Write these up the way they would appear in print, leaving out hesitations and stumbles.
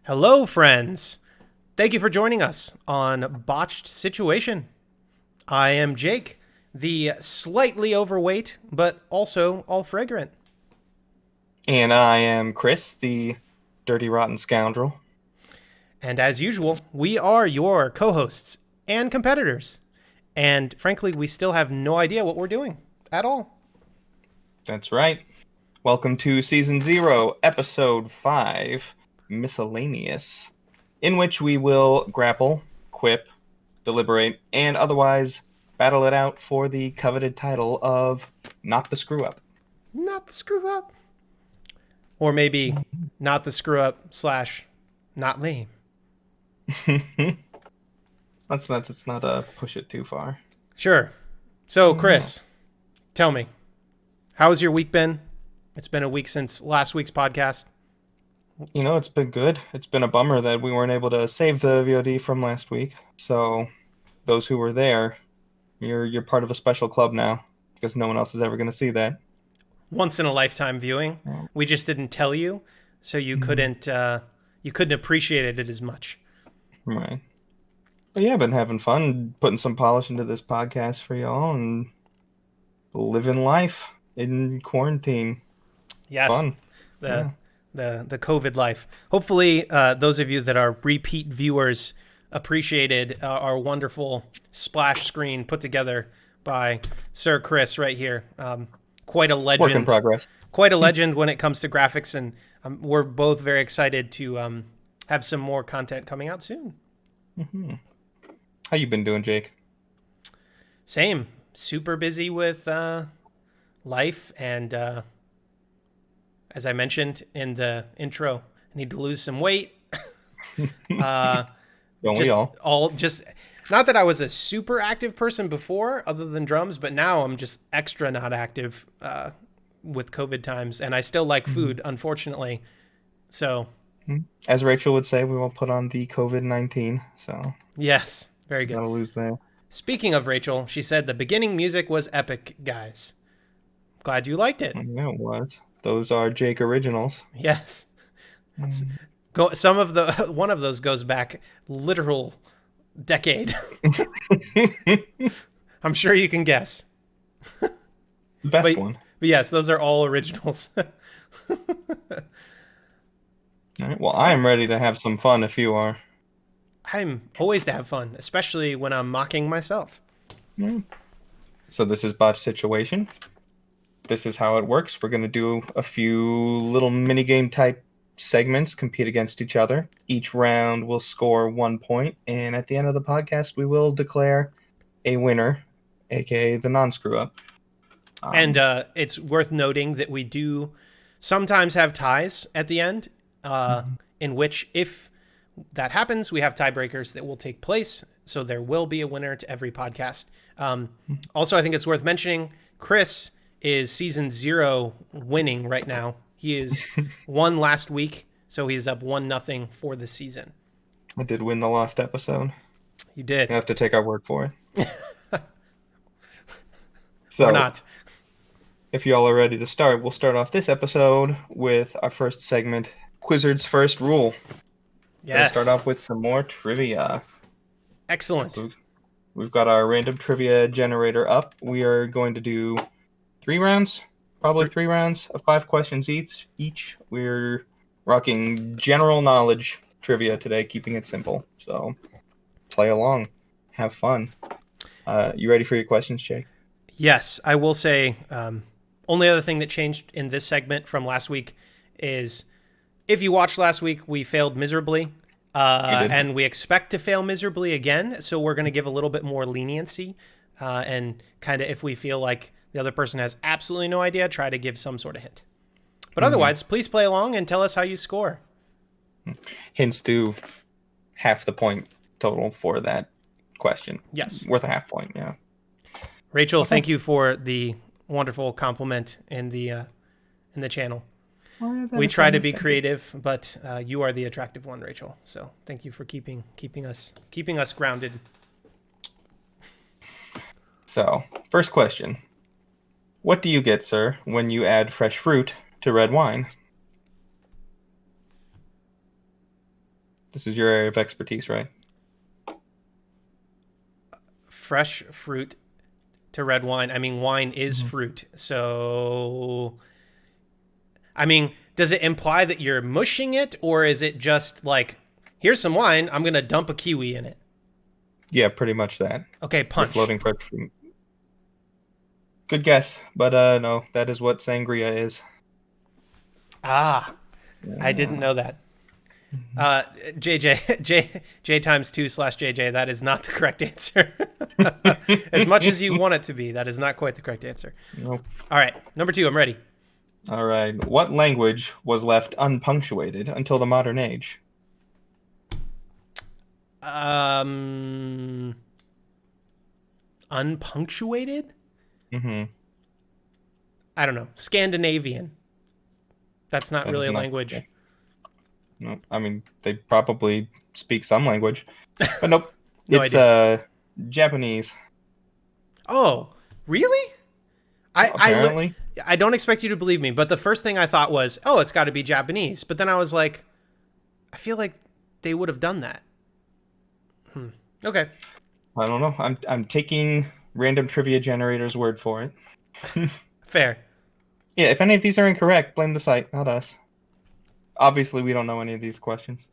Hello, friends. Thank you for joining us on Botched Situation. I am Jake, the slightly overweight, but also all fragrant. And I am Chris, the dirty, rotten scoundrel. And as usual, we are your co hosts and competitors. And frankly, we still have no idea what we're doing at all. That's right. Welcome to Season 0, Episode 5, Miscellaneous, in which we will grapple, quip, deliberate, and otherwise battle it out for the coveted title of Not the Screw Up. Not the screw up. Or maybe not the screw up / not lame. Let's not push it too far. Sure. So, Chris, tell me, how's your week been? It's been a week since last week's podcast. It's been good. It's been a bummer that we weren't able to save the VOD from last week. So, those who were there, you're part of a special club now because no one else is ever going to see that. Once in a lifetime viewing. We just didn't tell you, so you couldn't appreciate it as much. Right. But yeah, I've been having fun putting some polish into this podcast for y'all and living life in quarantine. Yes, Fun. the the COVID life. Hopefully, those of you that are repeat viewers appreciated our wonderful splash screen put together by Sir Chris right here. Quite a legend. Work in progress. Quite a legend when it comes to graphics, and we're both very excited to have some more content coming out soon. How you been doing, Jake? Same. Super busy with life, and as I mentioned in the intro, I need to lose some weight. Don't just we all? Just not that I was a super active person before, other than drums, but now I'm just extra not active with COVID times, and I still like food, unfortunately. So, As Rachel would say, we won't put on the COVID-19. So yes, very good. gotta lose that. Speaking of Rachel, she said the beginning music was epic, guys. Glad you liked it. Yeah, it was. Those are Jake originals. Yes. Some of the one of those goes back literal decade. I'm sure you can guess. Best one. But yes, those are all originals. All right, well, I am ready to have some fun if you are. I'm always to have fun, especially when I'm mocking myself. So this is Botched Situation. This is how it works. We're going to do a few little minigame type segments, compete against each other. Each round will score 1 point, and at the end of the podcast, we will declare a winner, aka the non-screw up. And it's worth noting that we do sometimes have ties at the end, in which, if that happens, we have tiebreakers that will take place. So there will be a winner to every podcast. Also, I think it's worth mentioning, Chris is season 0 winning right now. He is won last week, so he's up 1-0 for the season. I did win the last episode. You did. You have to take our word for it. So, or not. If y'all are ready to start, we'll start off this episode with our first segment, Quizzard's First Rule. Yes. We'll start off with some more trivia. Excellent. We've got our random trivia generator up. We are going to do 3 rounds, probably 3 rounds of 5 questions each. We're rocking general knowledge trivia today, keeping it simple. So play along, have fun. You ready for your questions, Jake? Yes, I will say, only other thing that changed in this segment from last week is, if you watched last week, we failed miserably, and we expect to fail miserably again. So we're going to give a little bit more leniency, and kind of, if we feel like the other person has absolutely no idea, try to give some sort of hint. But otherwise, please play along and tell us how you score. Hints to half the point total for that question. Yes. Worth a half point, yeah. Rachel, thank you for the wonderful compliment in the channel. We try to be creative, but you are the attractive one, Rachel. So thank you for keeping us grounded. So, first question. What do you get, sir, when you add fresh fruit to red wine? This is your area of expertise, right? Fresh fruit to red wine. I mean, wine is Mhm. fruit. So, I mean, does it imply that you're mushing it, or is it just like, here's some wine, I'm going to dump a kiwi in it? Yeah, pretty much that. Okay, You're punch. floating fresh fruit. Good guess, but no, that is what sangria is. Ah, I didn't Yeah. know that. Mhm. J times 2/JJ. That is not the correct answer. As much as you want it to be, that is not quite the correct answer. Nope. All right, number 2. I'm ready. All right. What language was left unpunctuated until the modern age? Um, Unpunctuated. Mm-hmm. I don't know. Scandinavian. That's not That really is a not language. correct. No, I mean they probably speak some language, but nope. No It's idea. Japanese. Oh, really? I I li- Apparently. I don't expect you to believe me, but the first thing I thought was, oh, it's got to be Japanese. But then I was like, I feel like they would have done that. Okay, I don't know. I'm taking random trivia generator's word for it. fair. Yeah, if any of these are incorrect, blame the site, not us. Obviously, we don't know any of these questions.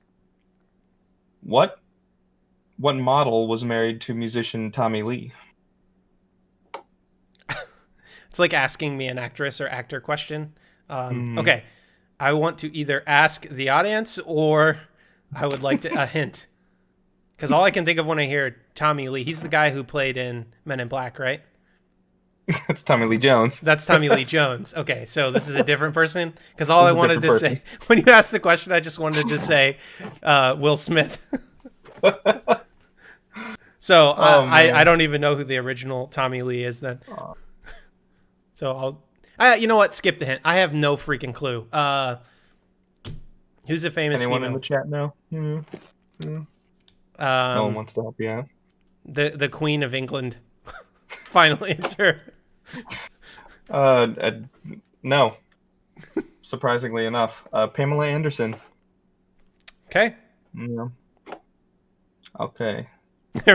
What what model was married to musician Tommy Lee? It's like asking me an actress or actor question. Hmm. Okay, I want to either ask the audience or I would like a hint. Because all I can think of when I hear Tommy Lee, he's the guy who played in Men in Black, right? That's Tommy Lee Jones. That's Tommy Lee Jones. Okay, so this is a different person? Because all This I is a wanted different to person. say, when you asked the question, I just wanted to say Will Smith. So Oh I man. don't even know who the original Tommy Lee is then. Uh, So you know what? Skip the hint. I have no freaking clue. Who's a famous Anyone in the female? chat know? Hmm. Hmm. No one Um, wants to help you out. the Queen of England. Final answer. Uh, no. Surprisingly enough, Pamela Anderson. Okay. Yeah. Okay.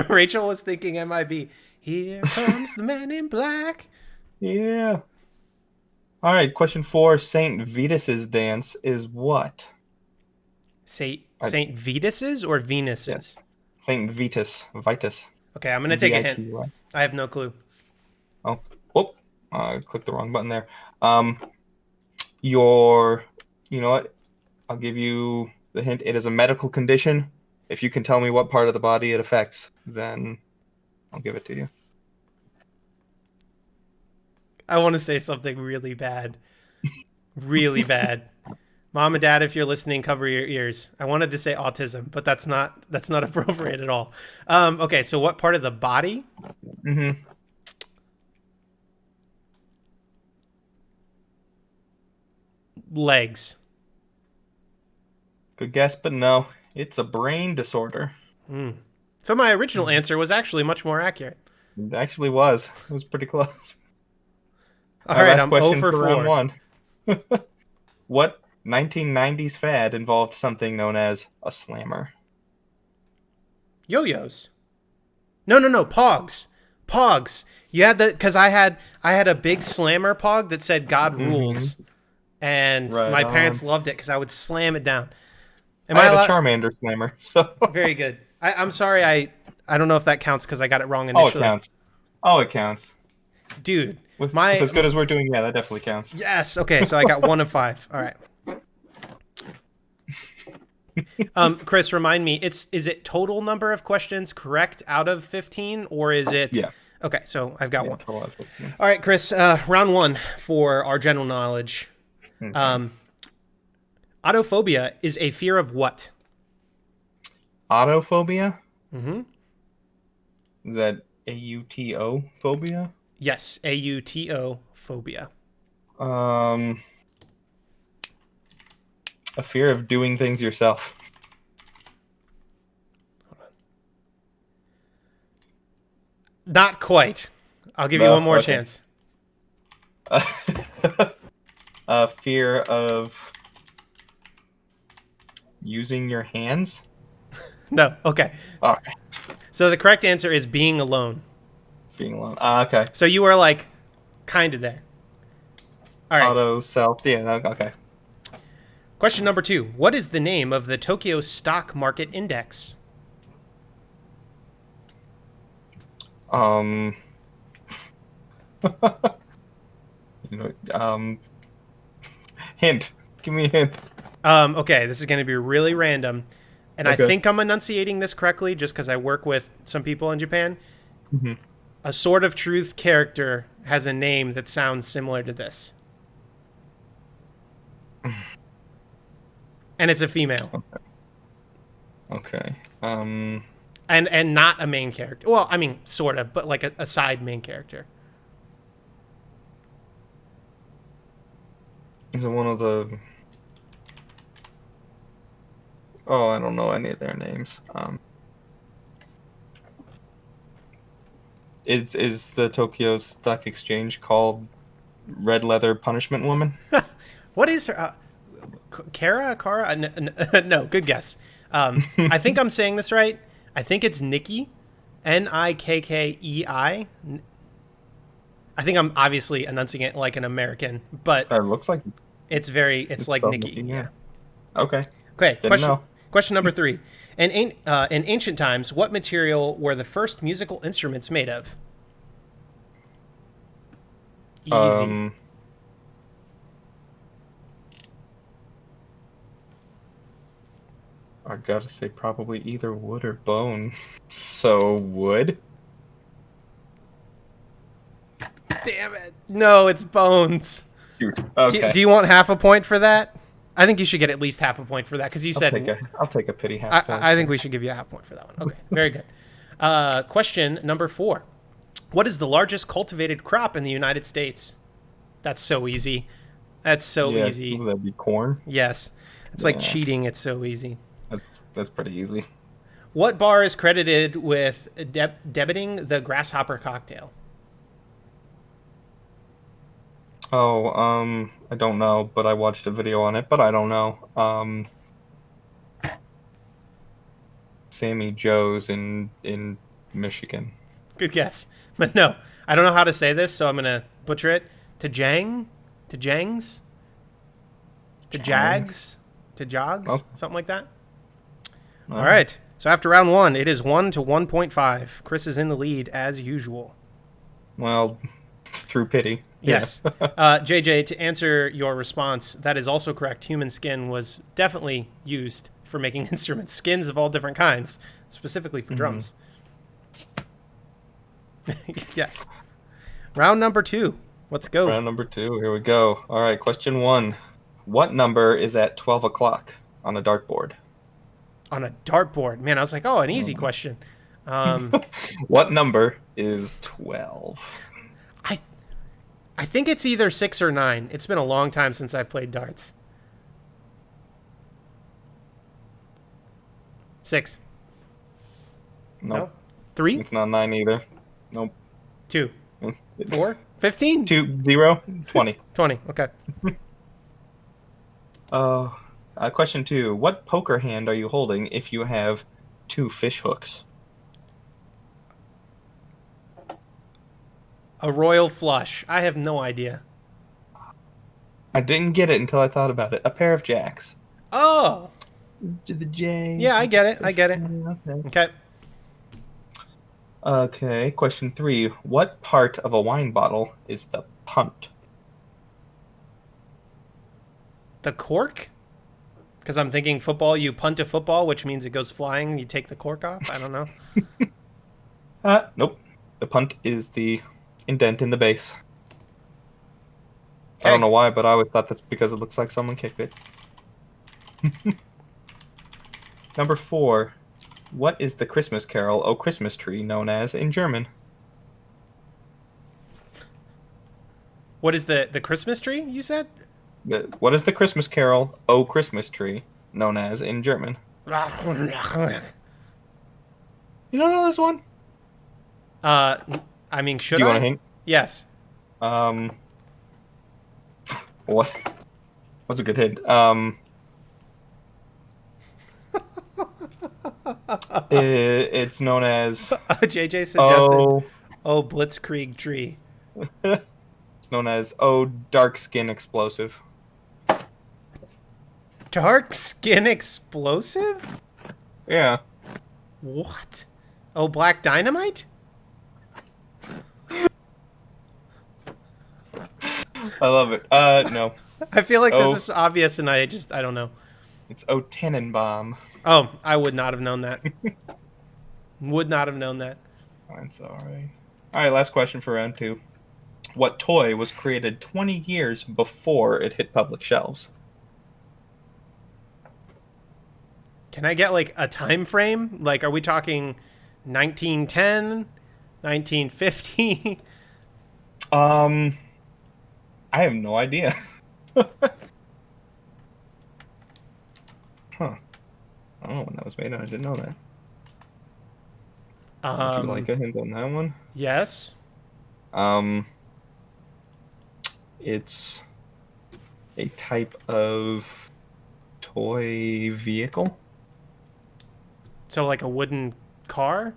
Rachel was thinking MIB. Here comes the man in black. Yeah. All right. Question 4. Saint Vitus's dance is what? I, Saint Vitus's or Venus's? yes. Saint Vitus. Vitus. Okay, I'm gonna take a hint. VITY. I have no clue. Oh. Whoop. I clicked the wrong button there. Um. Your. You know what? I'll give you the hint. It is a medical condition. If you can tell me what part of the body it affects, then I'll give it to you. I want to say something really bad. Really bad. Mom and Dad, if you're listening, cover your ears. I wanted to say autism, but that's not appropriate at all. Okay, so what part of the body? Mm-hmm. Legs. Good guess, but no. It's a brain disorder. So my original answer was actually much more accurate. It actually was. It was pretty close. All All right, right, last I'm 0 question for for round 4. one. What 1990s fad involved something known as a slammer? Yo-yos. No. Pogs. Pogs. You had the because I had a big slammer pog that said God rules, Mm-hmm. and Right my on. parents loved it because I would slam it down. Am I I had a allowed? Charmander slammer, so Very good. I'm sorry. I don't know if that counts because I got it wrong oh, it initially. counts. Oh, it counts. Dude, With my as good as we're doing, yeah, that definitely counts. yes. Okay, so I got 1 of 5. All right. Chris, remind me. Is it total number of questions correct out of 15, or is it? Yeah, Okay, so I've got yeah, one. total effort. Yeah. All right, Chris. Round 1 for our general knowledge. Okay. Autophobia is a fear of what? Autophobia? Mm-hmm. Is that AUTO phobia? Yes, AUTO phobia. Um, a fear of doing things yourself. Not quite. I'll give you No, one more okay. chance. A fear of using your hands. No. Okay. Okay. So the correct answer is being alone. Being alone. Okay. So you were like kind of there. All right. Auto, self. Yeah, okay. Question number 2. What is the name of the Tokyo Stock Market Index? Um, you know, hint. Give me a hint. Okay, this is going to be really random. And I Okay. think I'm enunciating this correctly just because I work with some people in Japan. hmm A Sword of Truth character has a name that sounds similar to this. And it's a female. Okay. And not a main character. Well, I mean, sort of, but like a side main character. Is it one of the? Oh, I don't know any of their names. Is the Tokyo Stock Exchange called Red Leather Punishment Woman? What is her? Kara? Kara? No, good guess. I think I'm saying this right. I think it's Nikki. Nikkei. I think I'm obviously enunciating it like an American, but That looks like it's it's like spelled Nikki. Yeah. Yeah. Okay. Okay. Didn't know. Question number 3. In ancient times, what material were the first musical instruments made of? Easy. Um, I gotta say probably either wood or bone. So wood. Damn it. No, it's bones. Shoot. Do, Okay. do you want half a point for that? I think you should get at least half a point for that because you said. I'll take a pity half point. I think we should give you a half point for that one. Okay, very good. Question number 4. What is the largest cultivated crop in the United States? That's so easy. That's so Yeah, easy. that'd be corn. Yes. It's like Yeah. cheating. It's so easy. That's pretty easy. What bar is credited with debiting the grasshopper cocktail? Oh, I don't know, but I watched a video on it, but I don't know. Sammy Joe's in Michigan. Good guess. But no, I don't know how to say this, so I'm going to butcher it. To Jang? To Jangs? To Jags? To Jogs? Oh. Something like that? All right. So after round 1, it is 1 to 1.5. Chris is in the lead as usual. Well, through pity. Yes. JJ, to answer your response, that is also correct. Human skin was definitely used for making instruments, skins of all different kinds, specifically for drums. Yes. Round number 2. Let's go. Round number 2. Here we go. All right. Question 1. What number is at 12 o'clock on a dartboard? On a dartboard. Man, I was like, oh, an easy question. What number is 12? I think it's either 6 or 9. It's been a long time since I played darts. 6. Nope. No? 3? It's not 9 either. Nope. 2. 4? 15? 2, 0, 20. 20. Okay. Question 2. What poker hand are you holding if you have 2 fish hooks? A royal flush. I have no idea. I didn't get it until I thought about it. A pair of jacks. Oh! To the J. Yeah, I get it. Okay. Okay. Okay. Question 3. What part of a wine bottle is the punt? The cork? Because I'm thinking football, you punt a football, which means it goes flying, you take the cork off. I don't know. Nope. The punt is the indent in the base. Okay. I don't know why, but I always thought that's because it looks like someone kicked it. Number 4. What is the Christmas carol, O Christmas Tree, known as in German? What is the Christmas tree, you said? What is the Christmas carol, O Christmas Tree, known as in German? You don't know this one? I mean, should Do you I? want a hint? Yes. What? What's a good hint? It's known as JJ suggested, oh, oh, Blitzkrieg tree. it's known as dark skin explosive. Dark skin explosive? Yeah, What? Oh, black dynamite? I love it. No. I feel like this Oh, is obvious and I don't know. it's Tenenbaum. Oh, I would not have known that. Would not have known that. I'm sorry. All right, last question for round 2. What toy was created 20 years before it hit public shelves? Can I get like a time frame? Like, are we talking 1910, 1950? I have no idea. Huh. I don't know when that was made. I didn't know that. Would you like a hint on that one? Yes. Um, it's a type of toy vehicle. So like a wooden car?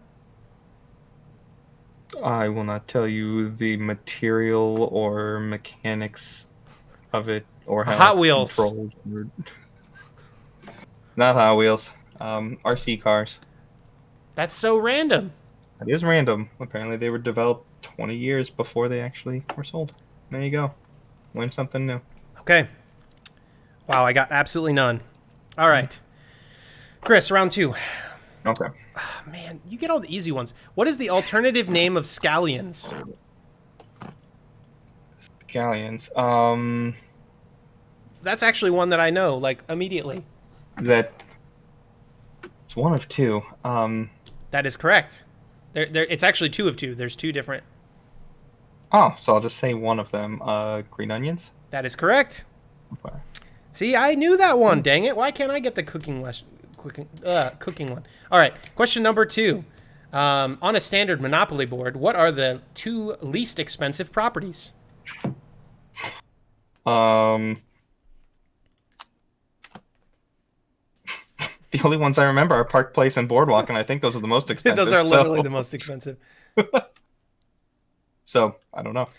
I will not tell you the material or mechanics of it or how Hot it's Wheels. controlled. Not Hot Wheels. RC cars. That's so random. It is random. Apparently, they were developed 20 years before they actually were sold. There you go. Learn something new. Okay. Wow, I got absolutely none. All right. Chris, round 2. Okay. Oh, man, you get all the easy ones. What is the alternative name of scallions? Galleons. That's actually one that I know, like, immediately. That it's one of two. That is correct. It's actually 2 of 2. There's 2 different. Oh, so I'll just say one of them. Green onions. That is correct. Okay. See, I knew that one. Dang it! Why can't I get the cooking one? All right. Question number 2. On a standard Monopoly board, what are the 2 least expensive properties? The only ones I remember are Park Place and Boardwalk, and I think those are the most expensive. Those are literally the most expensive. So I don't know.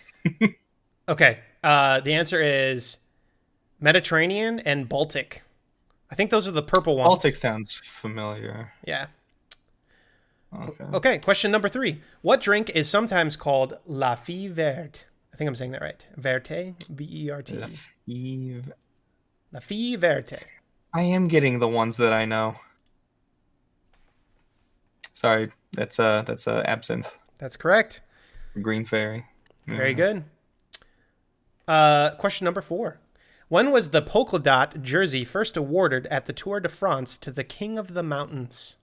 Okay. The answer is Mediterranean and Baltic. I think those are the purple ones. Baltic sounds familiar. Yeah. Okay. Okay. Question number 3. What drink is sometimes called La Fille Verte? I think I'm saying that right. Verte? V-E-R-T. La Fille Verte. I am getting the ones that I know. Sorry, that's absinthe. That's correct. Green Fairy. Yeah. Very good. Question number 4. When was the polka dot jersey first awarded at the Tour de France to the King of the Mountains?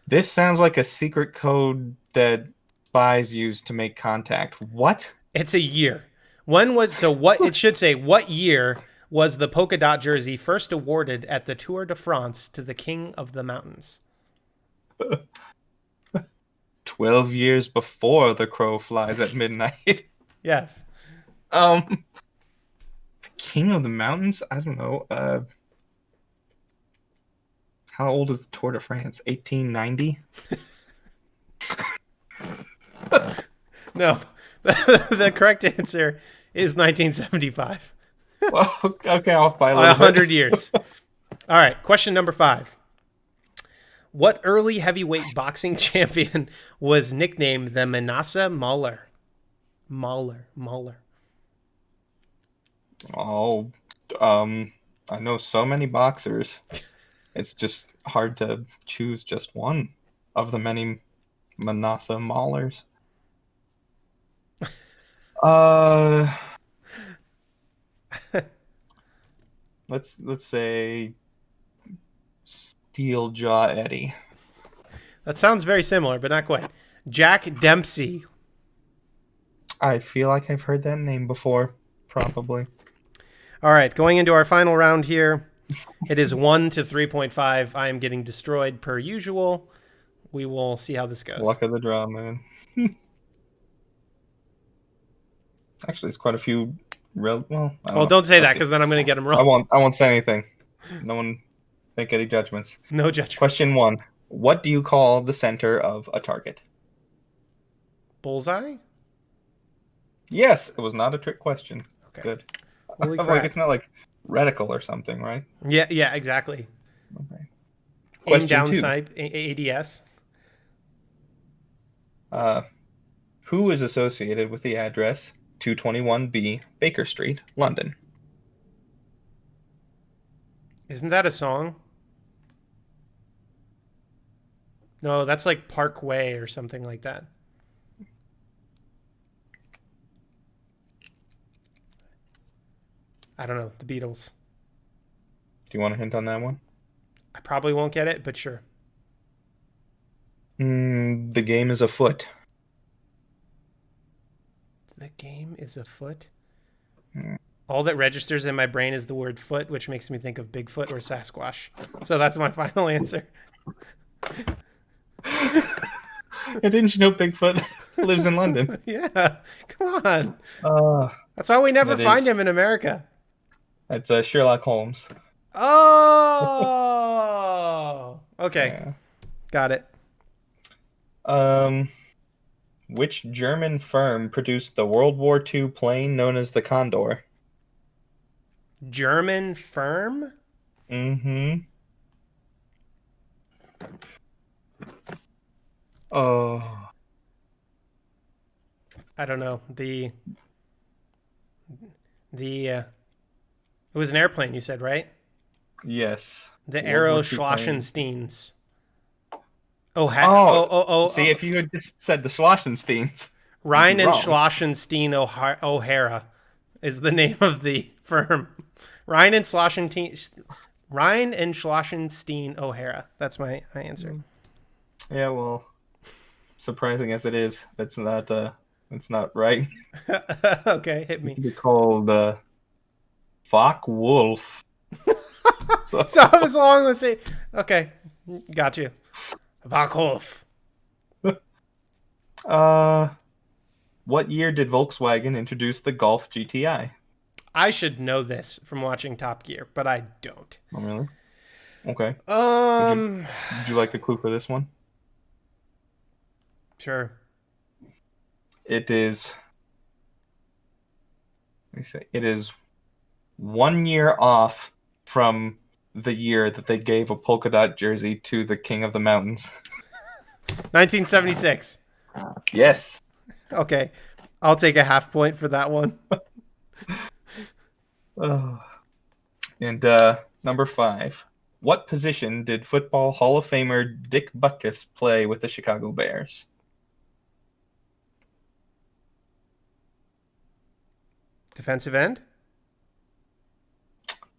This sounds like a secret code that spies use to make contact. What? It's a year. It should say, what year was the polka dot jersey first awarded at the Tour de France to the King of the Mountains? 12 years before the crow flies at midnight. Yes. The King of the Mountains? I don't know. How old is the Tour de France? 1890? No. The correct answer is 1975. Well, okay, off by a little 100 years. All right. Question number 5. What early heavyweight boxing champion was nicknamed the Manasa Mauler? Mauler. Oh, I know so many boxers. It's just hard to choose just one of the many Manasa Maulers. Let's say Steel Jaw Eddie. That sounds very similar, but not quite. Jack Dempsey. I feel like I've heard that name before, probably. All right, going into our final round here. It is 1 to 3.5. I am getting destroyed per usual. We will see how this goes. Luck of the draw, man. Actually, it's quite a few. Well, don't say that because then I'm going to get them wrong. I won't say anything. No one Make any judgments. No judgment. Question 1. What do you call the center of a target? Bullseye? Yes, it was not a trick question. Okay. Good. Holy Like, crap. it's not like reticle or something, right? Yeah, exactly. Okay. Aim Question down 2. sight, ADS. Who is associated with the address 221B Baker Street, London? Isn't that a song? No, that's like Parkway or something like that. I don't know. The Beatles. Do you want a hint on that one? I probably won't get it, but sure. The game is afoot. The game is afoot. Hmm. All that registers in my brain is the word foot, which makes me think of Bigfoot or Sasquatch. So that's my final answer. Didn't you know Bigfoot lives in London? Yeah, come on. Uh, That's why we never that find is. him in America. That's Sherlock Holmes. Oh, okay, Yeah. got it. Um, which German firm produced the World War II plane known as the Condor? German firm? Mm-hmm. Oh, I don't know. It was an airplane. You said right? yes. The World Aero War II plane. Schlossensteins. Oh, Oh. see, if you had just said the Schlossensteins, you'd be Rhine and wrong. Schlossenstein O'Hara is the name of the firm. Rhine and Schlossenstein O'Hara. That's my answer. Yeah, well, surprising as it is, that's not right. Okay, hit It me. could be called Focke Wolf. So, So I was along the same. Okay, got you. Vakhoff. uh, what year did Volkswagen introduce the Golf GTI? I should know this from watching Top Gear, but I don't. Oh, really? Okay. Would you Um, would you like a clue for this one? sure. It is. Let me say. It is 1 year off from the year that they gave a polka dot jersey to the King of the Mountains. 1976. Yes. Okay, I'll take a half point for that one. Oh. And number 5. What position did Football Hall of Famer Dick Butkus play with the Chicago Bears? Defensive end.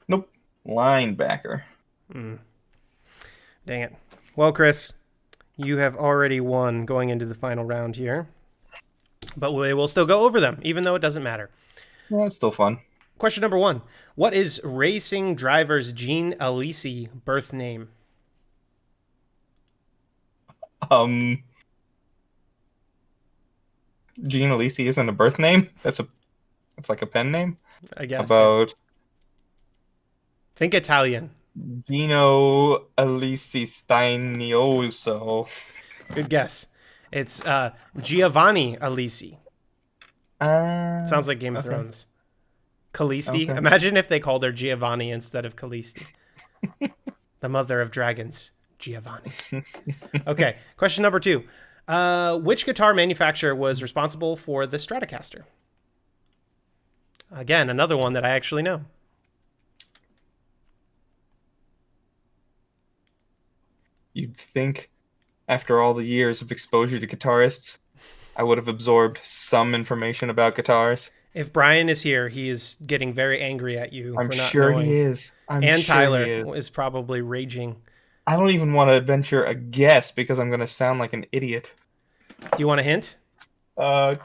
Nope. Linebacker. Dang it. Well, Chris, you have already won going into the final round here, but we will still go over them, even though it doesn't matter. Yeah, it's still fun. Question number 1. What is racing driver's Gene Alesi birth name? Gene Alesi isn't a birth name. It's like a pen name. I guess. About Think Italian. Gino Alesi Steinioso. Good guess. It's Giovanni Alesi. Sounds like Game of Okay. Thrones. Callisti. Okay. Imagine if they called her Giovanni instead of Callisti. The mother of dragons, Giovanni. Okay, question number 2. Which guitar manufacturer was responsible for the Stratocaster? Again, another one that I actually know. You'd think after all the years of exposure to guitarists, I would have absorbed some information about guitars. If Brian is here, he is getting very angry at you I'm for not sure knowing. he is. And sure Tyler he is probably raging. I don't even want to venture a guess because I'm going to sound like an idiot. Do you want a hint? Uh,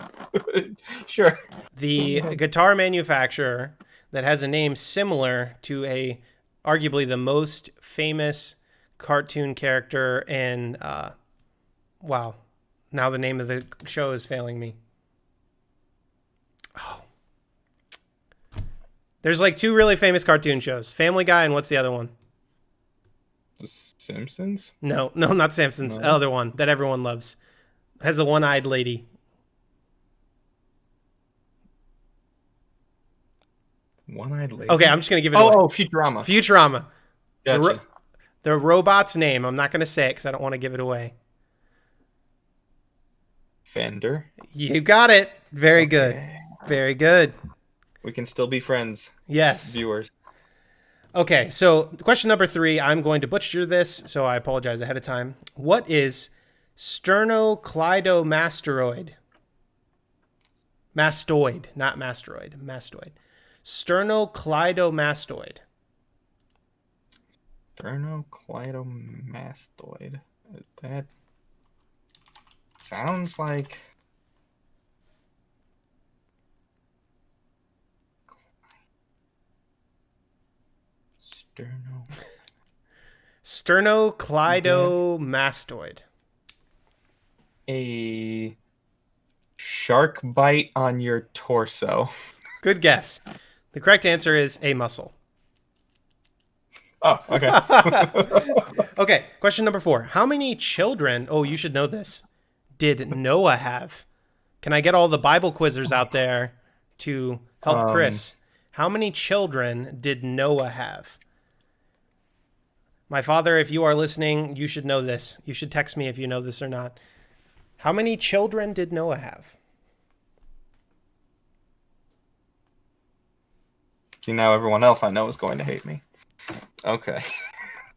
sure. The guitar manufacturer that has a name similar to arguably the most famous cartoon character in wow, now the name of the show is failing me. Oh, there's like 2 really famous cartoon shows, Family Guy and what's the other one? The Simpsons? No, not Samson's. The No. other one that everyone loves. Has the one-eyed lady. One-eyed lady. Okay, I'm just gonna give it away. Oh, Futurama. Futurama. Gotcha. The robot's name. I'm not gonna say it because I don't want to give it away. Fender. You got it. Very good. Okay. Very good. We can still be friends, Yes. viewers. Okay, so question number 3. I'm going to butcher this, so I apologize ahead of time. What is sternocleidomastoid? Mastoid, not masteroid. Mastoid. Sternocleidomastoid. Sternocleidomastoid. That sounds like Sternocleidomastoid. a shark bite on your torso. Good guess. The correct answer is a muscle. Oh, okay. Okay, question number 4. How many children, oh, you should know this, did Noah have? Can I get all the Bible quizzers out there to help Chris? How many children did Noah have? My father, if you are listening, you should know this. You should text me if you know this or not. How many children did Noah have? See, now everyone else I know is going to hate me. Okay.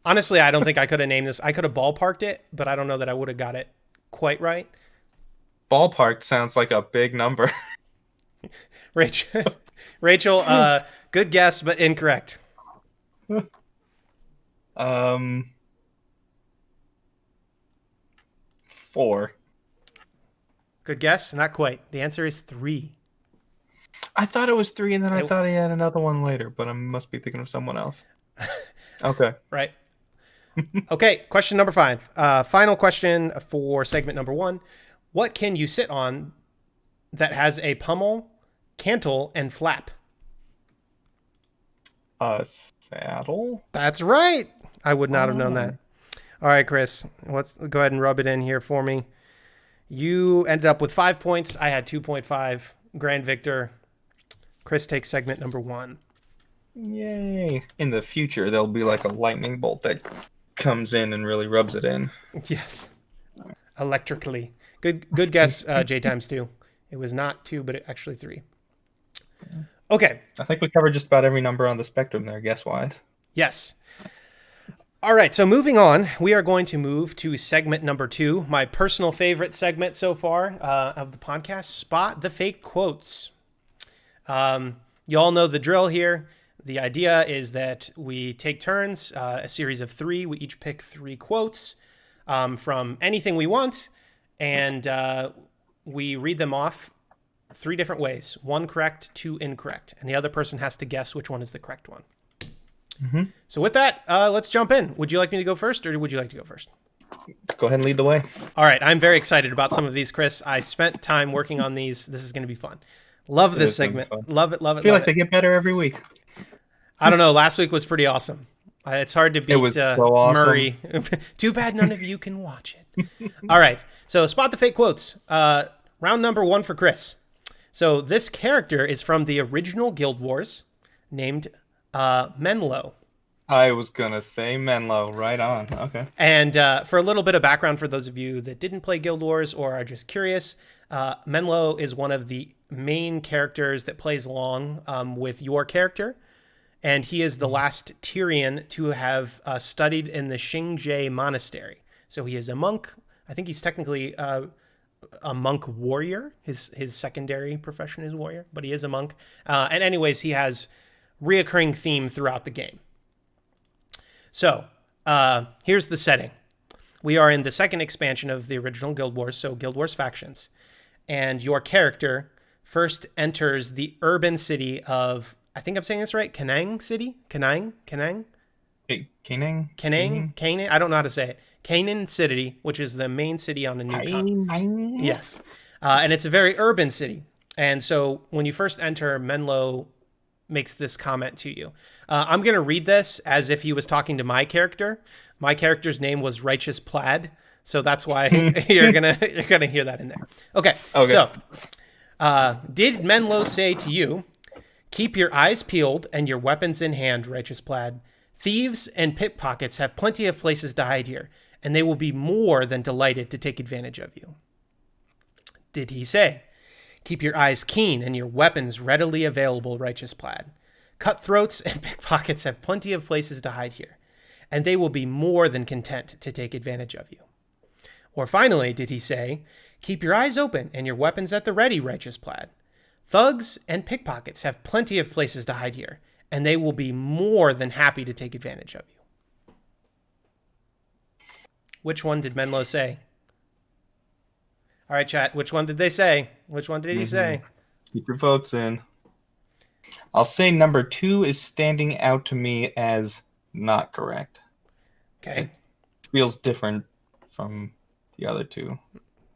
Honestly, I don't think I could have named this. I could have ballparked it, but I don't know that I would have got it quite right. Ballpark sounds like a big number. Rachel, good guess, but incorrect. 4. Good guess, not quite. The answer is 3. I thought it was 3, and then I thought he had another one later, but I must be thinking of someone else. Okay. Right. Okay, question number 5. Final question for segment number 1. What can you sit on that has a pummel, cantle, and flap? A saddle? That's right. I would not have known that. All right, Chris, let's go ahead and rub it in here for me. You ended up with 5 points. I had 2.5. Grand victor. Chris takes segment number 1. Yay. In the future, there'll be like a lightning bolt that comes in and really rubs it in. Yes. Electrically. Good guess, J times 2. It was not 2, but actually 3. Okay. I think we covered just about every number on the spectrum there, guess-wise. Yes. All right, so moving on, we are going to move to segment number 2, my personal favorite segment so far of the podcast, Spot the Fake Quotes. You all know the drill here. The idea is that we take turns, a series of 3. We each pick 3 quotes from anything we want, and we read them off 3 different ways. 1 correct, 2 incorrect, and the other person has to guess which one is the correct one. Mm-hmm. So with that, let's jump in. Would you like me to go first, or would you like to go first? Go ahead and lead the way. All right, I'm very excited about some of these, Chris. I spent time working on these. This is going to be fun. Love this segment. Love it, love it, I feel love like they get better every week. I don't know. Last week was pretty awesome. It's hard to beat It was so awesome. Murray. Too bad none of you can watch it. All right, so spot the fake quotes. Round number 1 for Chris. So this character is from the original Guild Wars, named Menlo. I was going to say Menlo. Right on. Okay. And for a little bit of background for those of you that didn't play Guild Wars or are just curious, Menlo is one of the main characters that plays along with your character. And he is the last Tyrian to have studied in the Xingje Monastery. So he is a monk. I think he's technically a monk warrior. His secondary profession is warrior, but he is a monk. And anyways, he has reoccurring theme throughout the game. So here's the setting. We are in the second expansion of the original Guild Wars, so Guild Wars Factions. And your character first enters the urban city of, I think I'm saying this right, Canang City? Canang? Hey, Canaan? Canaan? I don't know how to say it. Canaan City, which is the main city on a new continent. Yes. And it's a very urban city. And so when you first enter, Menlo makes this comment to you. I'm going to read this as if he was talking to my character. My character's name was Righteous Plaid, so that's why you're gonna hear that in there. Okay. So did Menlo say to you, "Keep your eyes peeled and your weapons in hand, Righteous Plaid. Thieves and pickpockets have plenty of places to hide here, and they will be more than delighted to take advantage of you"? Did he say, "Keep your eyes keen and your weapons readily available, Righteous Plaid. Cutthroats and pickpockets have plenty of places to hide here, and they will be more than content to take advantage of you"? Or finally, did he say, "Keep your eyes open and your weapons at the ready, Righteous Plaid. Thugs and pickpockets have plenty of places to hide here, and they will be more than happy to take advantage of you"? Which one did Menlo say? All right, chat. Which one did they say? Which one did he say? Keep your votes in. I'll say number 2 is standing out to me as not correct. Okay. It feels different from the other 2.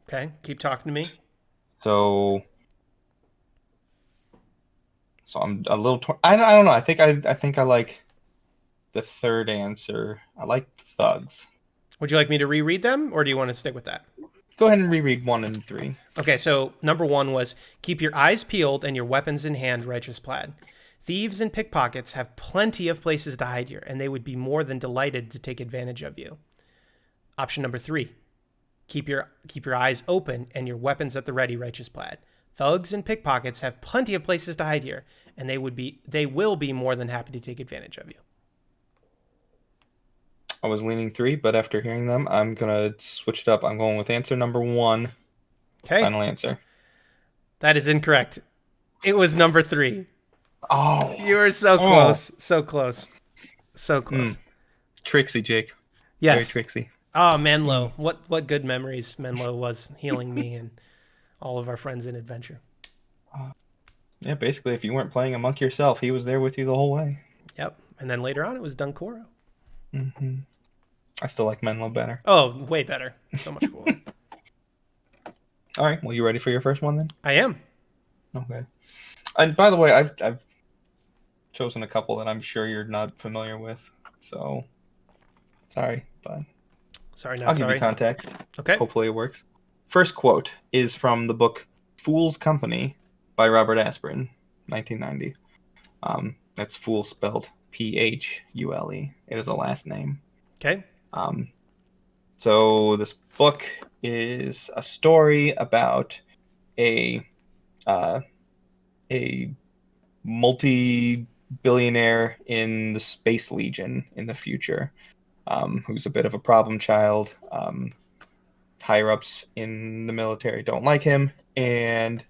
Okay. Keep talking to me. So I'm a little torn. I don't know. I think I like the third answer. I like thugs. Would you like me to reread them, or do you want to stick with that? Go ahead and reread 1 and 3. Okay, so number 1 was, "Keep your eyes peeled and your weapons in hand, Righteous Plaid. Thieves and pickpockets have plenty of places to hide here, and they would be more than delighted to take advantage of you." Option number 3, keep your eyes open and your weapons at the ready, Righteous Plaid. Thugs and pickpockets have plenty of places to hide here, and they will be more than happy to take advantage of you. I was leaning 3, but after hearing them, I'm gonna switch it up. I'm going with answer number 1. Okay. Final answer. That is incorrect. It was number 3. Oh. You were so close. So close. So close. Tricksy, Jake. Yes. Very tricksy. Oh, Menlo. What good memories Menlo was healing me and all of our friends in adventure. Yeah, basically, if you weren't playing a monk yourself, he was there with you the whole way. Yep. And then later on, it was Dunkoro. Mm-hmm. I still like Menlo better. Oh, way better. So much cooler. All right. Well, you ready for your first one then? I am. Okay. And by the way, I've chosen a couple that I'm sure you're not familiar with. So, sorry, but Sorry, not I'll sorry. give you context. Okay. Hopefully it works. First quote is from the book Fool's Company by Robert Aspirin, 1990. That's Fool spelled Phule. It is a last name. Okay. So this book is a story about a multi-billionaire in the Space Legion in the future, who's a bit of a problem child. Higher-ups in the military don't like him, and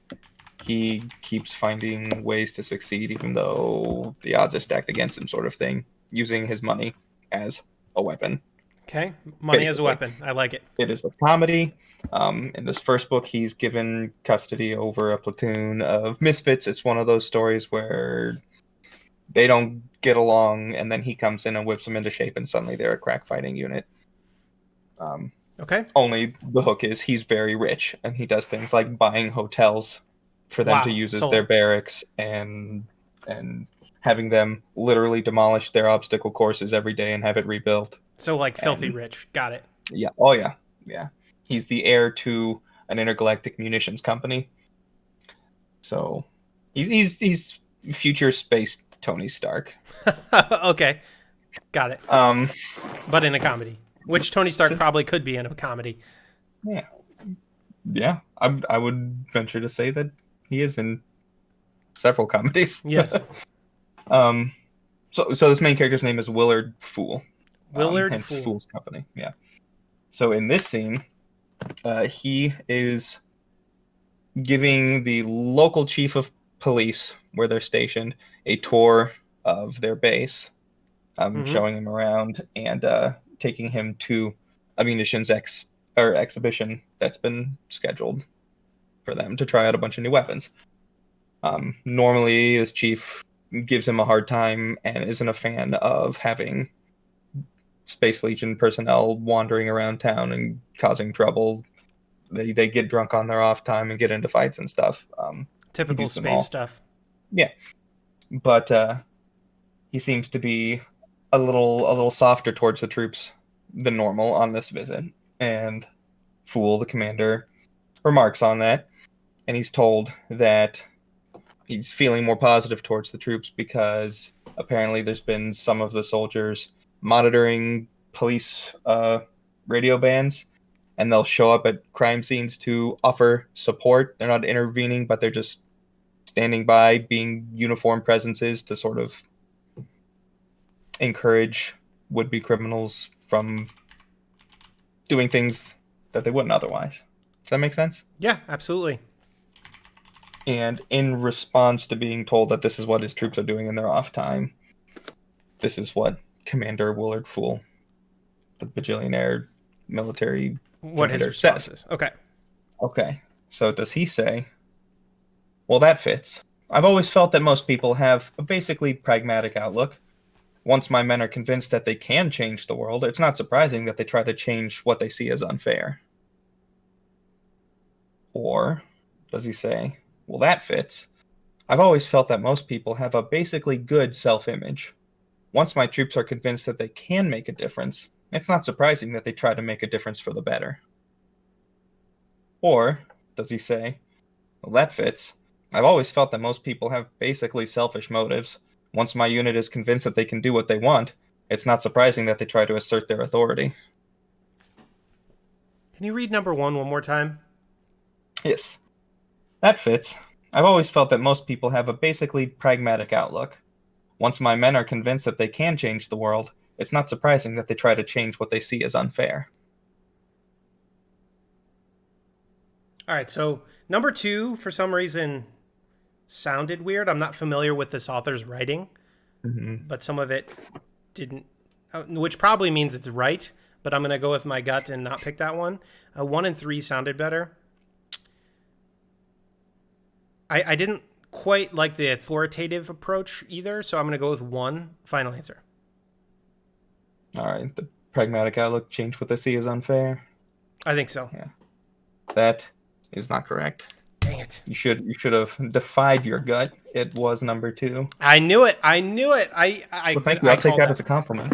he keeps finding ways to succeed even though the odds are stacked against him, sort of thing, using his money as a weapon. Okay. Money as a Basically. weapon. I like it. It is a comedy. In this first book, he's given custody over a platoon of misfits. It's one of those stories where they don't get along, and then he comes in and whips them into shape, and suddenly they're a crack fighting unit. Okay. Only the hook is he's very rich, and he does things like buying hotels for them Wow. to use as So- their barracks, and having them literally demolish their obstacle courses every day and have it rebuilt. So like filthy And- rich. Got it. Yeah. Oh, yeah. Yeah. He's the heir to an intergalactic munitions company. So he's future space Tony Stark. Okay. Got it. But in a comedy, which Tony Stark probably could be in a comedy. Yeah. I would venture to say that he is in several comedies. Yes. So this main character's name is Willard Fool. Willard hence Fool. Fool's Company. Yeah. So in this scene, he is giving the local chief of police, where they're stationed, a tour of their base, showing him around and taking him to a munitions exhibition that's been scheduled for them to try out a bunch of new weapons. Normally, this chief gives him a hard time and isn't a fan of having Space Legion personnel wandering around town and causing trouble. They get drunk on their off time and get into fights and stuff. Typical Use them all. space stuff. Yeah. but he seems to be a little softer towards the troops than normal on this visit. And Fool, the commander, remarks on that, and he's told that he's feeling more positive towards the troops because apparently there's been some of the soldiers monitoring police radio bands, and they'll show up at crime scenes to offer support. They're not intervening, but they're just standing by, being uniform presences to sort of encourage would-be criminals from doing things that they wouldn't otherwise. Does that make sense? Yeah, absolutely. And in response to being told that this is what his troops are doing in their off time, this is what Commander Willard Fool, the bajillionaire military What his commander, response says. is. Okay. Okay, so does he say, well, that fits. I've always felt that most people have a basically pragmatic outlook. Once my men are convinced that they can change the world, it's not surprising that they try to change what they see as unfair. Or does he say, well, that fits. I've always felt that most people have a basically good self-image. Once my troops are convinced that they can make a difference, it's not surprising that they try to make a difference for the better. Or does he say, well, that fits. I've always felt that most people have basically selfish motives. Once my unit is convinced that they can do what they want, it's not surprising that they try to assert their authority. Can you read number one more time? Yes, that fits. I've always felt that most people have a basically pragmatic outlook. Once my men are convinced that they can change the world, it's not surprising that they try to change what they see as unfair. All right, so number two, for some reason, sounded weird. I'm not familiar with this author's writing, but some of it didn't, which probably means it's right, but I'm going to go with my gut and not pick that one. 1 and 3 sounded better. I didn't quite like the authoritative approach either, so I'm going to go with 1. Final answer. All right, the pragmatic outlook, change what they see as unfair. I think so. Yeah, that is not correct. Dang it. You should have defied your gut. It was number 2. I knew it. I Well, thank you. I'll take that as a compliment.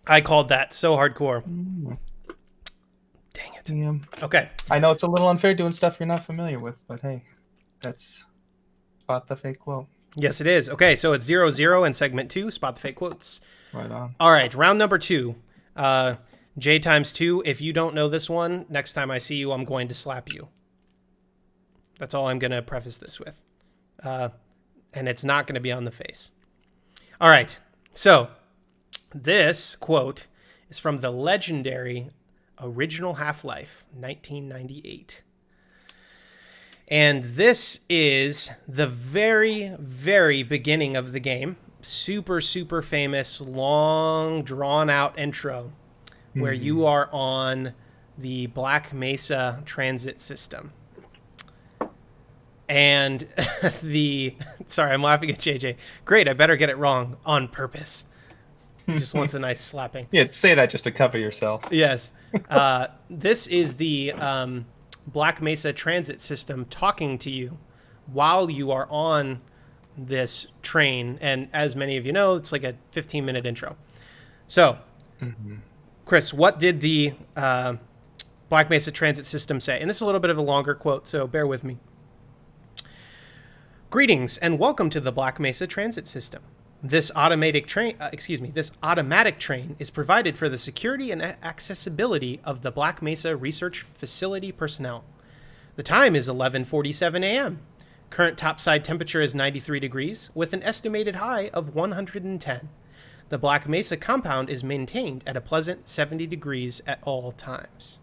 I called that so hardcore. Dang it. Yeah. Okay. I know it's a little unfair doing stuff you're not familiar with, but hey, that's spot the fake quote. Yes, it is. Okay, so it's 0-0 in segment 2. Spot the fake quotes. Right on. All right, round number 2. J times 2. If you don't know this one, next time I see you, I'm going to slap you. That's all I'm going to preface this with. And it's not going to be on the face. All right, so this quote is from the legendary original Half-Life, 1998. And this is the very, very beginning of the game. Super, super famous, long, drawn-out intro where you are on the Black Mesa transit system. And sorry, I'm laughing at JJ. Great, I better get it wrong on purpose. He just wants a nice slapping. Yeah, say that just to cover yourself. Yes. This is the Black Mesa transit system talking to you while you are on this train. And as many of you know, it's like a 15-minute intro. So, Chris, what did the Black Mesa transit system say? And this is a little bit of a longer quote, so bear with me. Greetings and welcome to the Black Mesa transit system. This automatic train is provided for the security and accessibility of the Black Mesa Research Facility personnel. The time is 11:47 a.m. Current topside temperature is 93 degrees with an estimated high of 110. The Black Mesa compound is maintained at a pleasant 70 degrees at all times.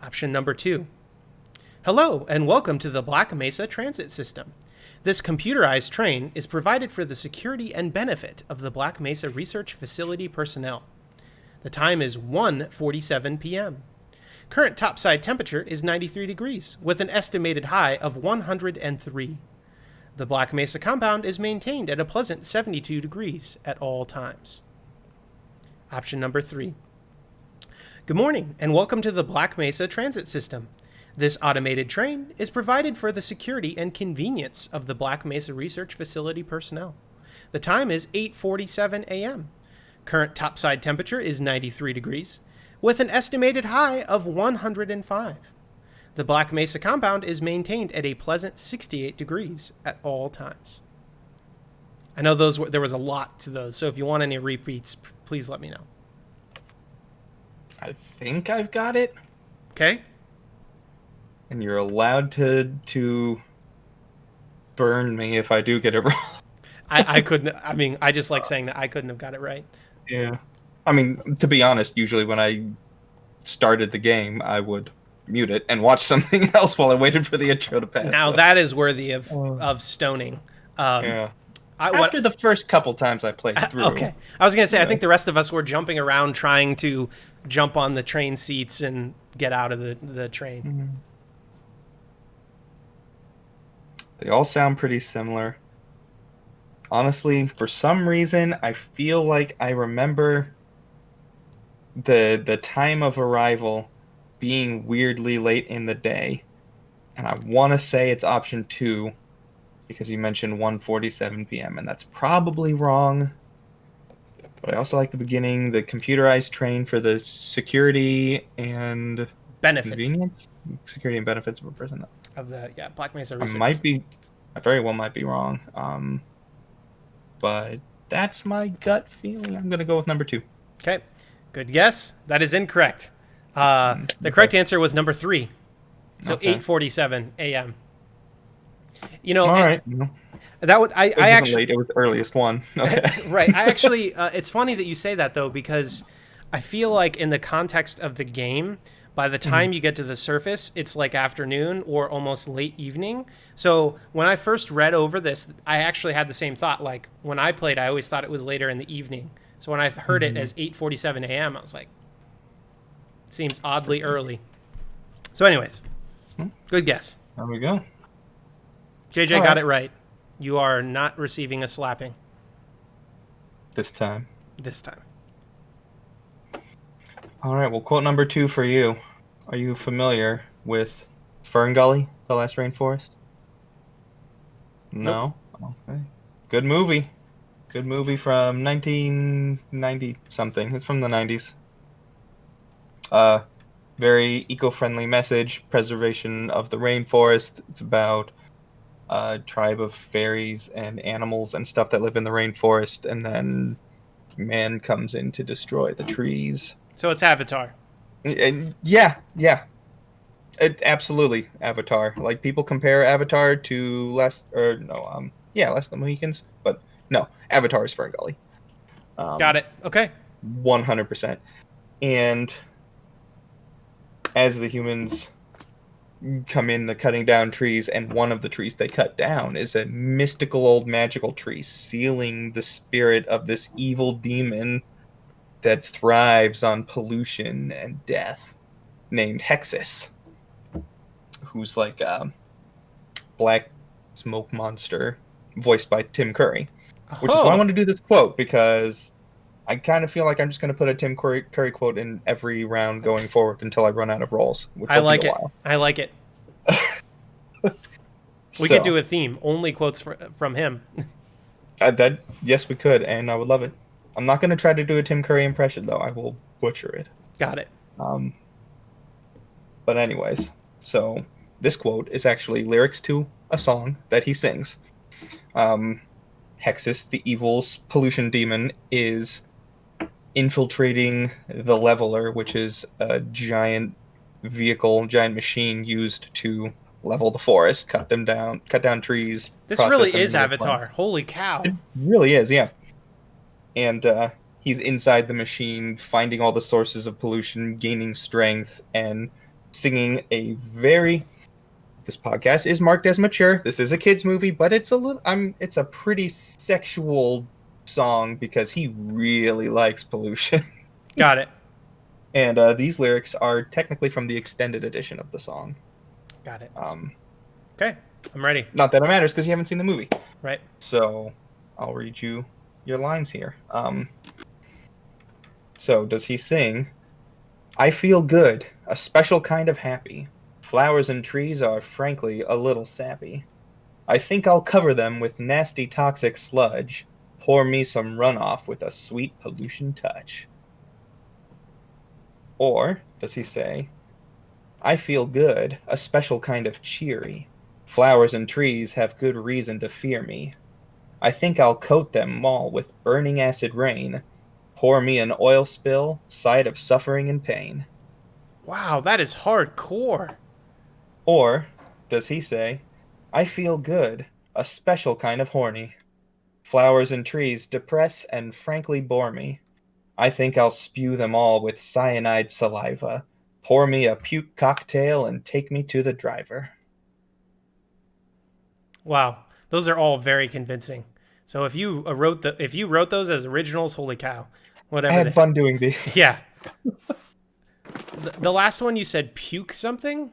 Option number 2. Hello and welcome to the Black Mesa transit system. This computerized train is provided for the security and benefit of the Black Mesa Research Facility personnel. The time is 1:47 p.m. Current topside temperature is 93 degrees, with an estimated high of 103. The Black Mesa compound is maintained at a pleasant 72 degrees at all times. Option number 3. Good morning, and welcome to the Black Mesa transit system. This automated train is provided for the security and convenience of the Black Mesa Research Facility personnel. The time is 8:47 a.m. Current topside temperature is 93 degrees, with an estimated high of 105. The Black Mesa compound is maintained at a pleasant 68 degrees at all times. I know there was a lot to those, so if you want any repeats, please let me know. I think I've got it. Okay? And you're allowed to burn me if I do get it wrong. I couldn't. I mean, I just like saying that I couldn't have got it right. Yeah. I mean, to be honest, usually when I started the game, I would mute it and watch something else while I waited for the intro to pass. Now that is worthy of stoning. Yeah. After the first couple times I played through. Okay. I was going to say, I think the rest of us were jumping around trying to jump on the train seats and get out of the train. Mm-hmm. They all sound pretty similar. Honestly, for some reason, I feel like I remember the time of arrival being weirdly late in the day. And I want to say it's option 2 because you mentioned 1:47 p.m. and that's probably wrong. But I also like the beginning, the computerized train for the security and convenience. Security and benefits of a person. Of the Black Mesa Research. I very well might be wrong. But that's my gut feeling. I'm gonna go with number 2. Okay, good guess. That is incorrect. The correct answer was number 3. So 8:47 a.m. You know, all right. That would I actually late. It was the earliest one. Okay. Right. I actually it's funny that you say that though, because I feel like in the context of the game, by the time you get to the surface, it's like afternoon or almost late evening. So when I first read over this, I actually had the same thought. Like when I played, I always thought it was later in the evening. So when I heard it as 8:47 a.m., I was like, seems oddly early. So anyways, good guess. There we go. JJ got it right. You are not receiving a slapping. This time. All right, well, quote number 2 for you. Are you familiar with Fern Gully, The Last Rainforest? No? Nope. Okay. Good movie. Good movie from 1990-something. It's from the 90s. Very eco-friendly message, preservation of the rainforest. It's about a tribe of fairies and animals and stuff that live in the rainforest, and then man comes in to destroy the trees. So it's Avatar. Yeah. Absolutely Avatar. Like people compare Avatar to Less Than the Mohicans, but no, Avatar is Fern Gully. Got it. Okay. 100%. And as the humans come in, they're cutting down trees, and one of the trees they cut down is a mystical old magical tree, sealing the spirit of this evil demon that thrives on pollution and death, named Hexus, who's like a black smoke monster, voiced by Tim Curry. Which is why I want to do this quote, because I kind of feel like I'm just going to put a Tim Curry quote in every round going forward until I run out of rolls. I like it. I like it. We could do a theme, only quotes from him. Yes, we could, and I would love it. I'm not going to try to do a Tim Curry impression, though. I will butcher it. Got it. But anyways, so this quote is actually lyrics to a song that he sings. Hexus, the evil pollution demon, is infiltrating the Leveler, which is a giant machine used to level the forest, cut down trees. This really is Avatar. Holy cow. It really is, yeah. And he's inside the machine, finding all the sources of pollution, gaining strength, and singing a very... This podcast is marked as mature. This is a kid's movie, but it's a pretty sexual song because he really likes pollution. Got it. And these lyrics are technically from the extended edition of the song. Got it. Okay, I'm ready. Not that it matters because you haven't seen the movie. Right. So I'll read you your lines here. So does he sing, "I feel good, a special kind of happy, Flowers and trees are frankly a little sappy. I think I'll cover them with nasty toxic sludge. Pour me some runoff with a sweet pollution touch. Or, does he say, I feel good, a special kind of cheery. Flowers and trees have good reason to fear me. I think I'll coat them all with burning acid rain. Pour me an oil spill, sight of suffering and pain. Wow, that is hardcore. Or, does he say, I feel good, a special kind of horny. Flowers and trees depress and frankly bore me. I think I'll spew them all with cyanide saliva. Pour me a puke cocktail and take me to the driver. Wow, those are all very convincing. So if you wrote those as originals, holy cow, whatever. I had fun doing these. Yeah. The last one you said puke something?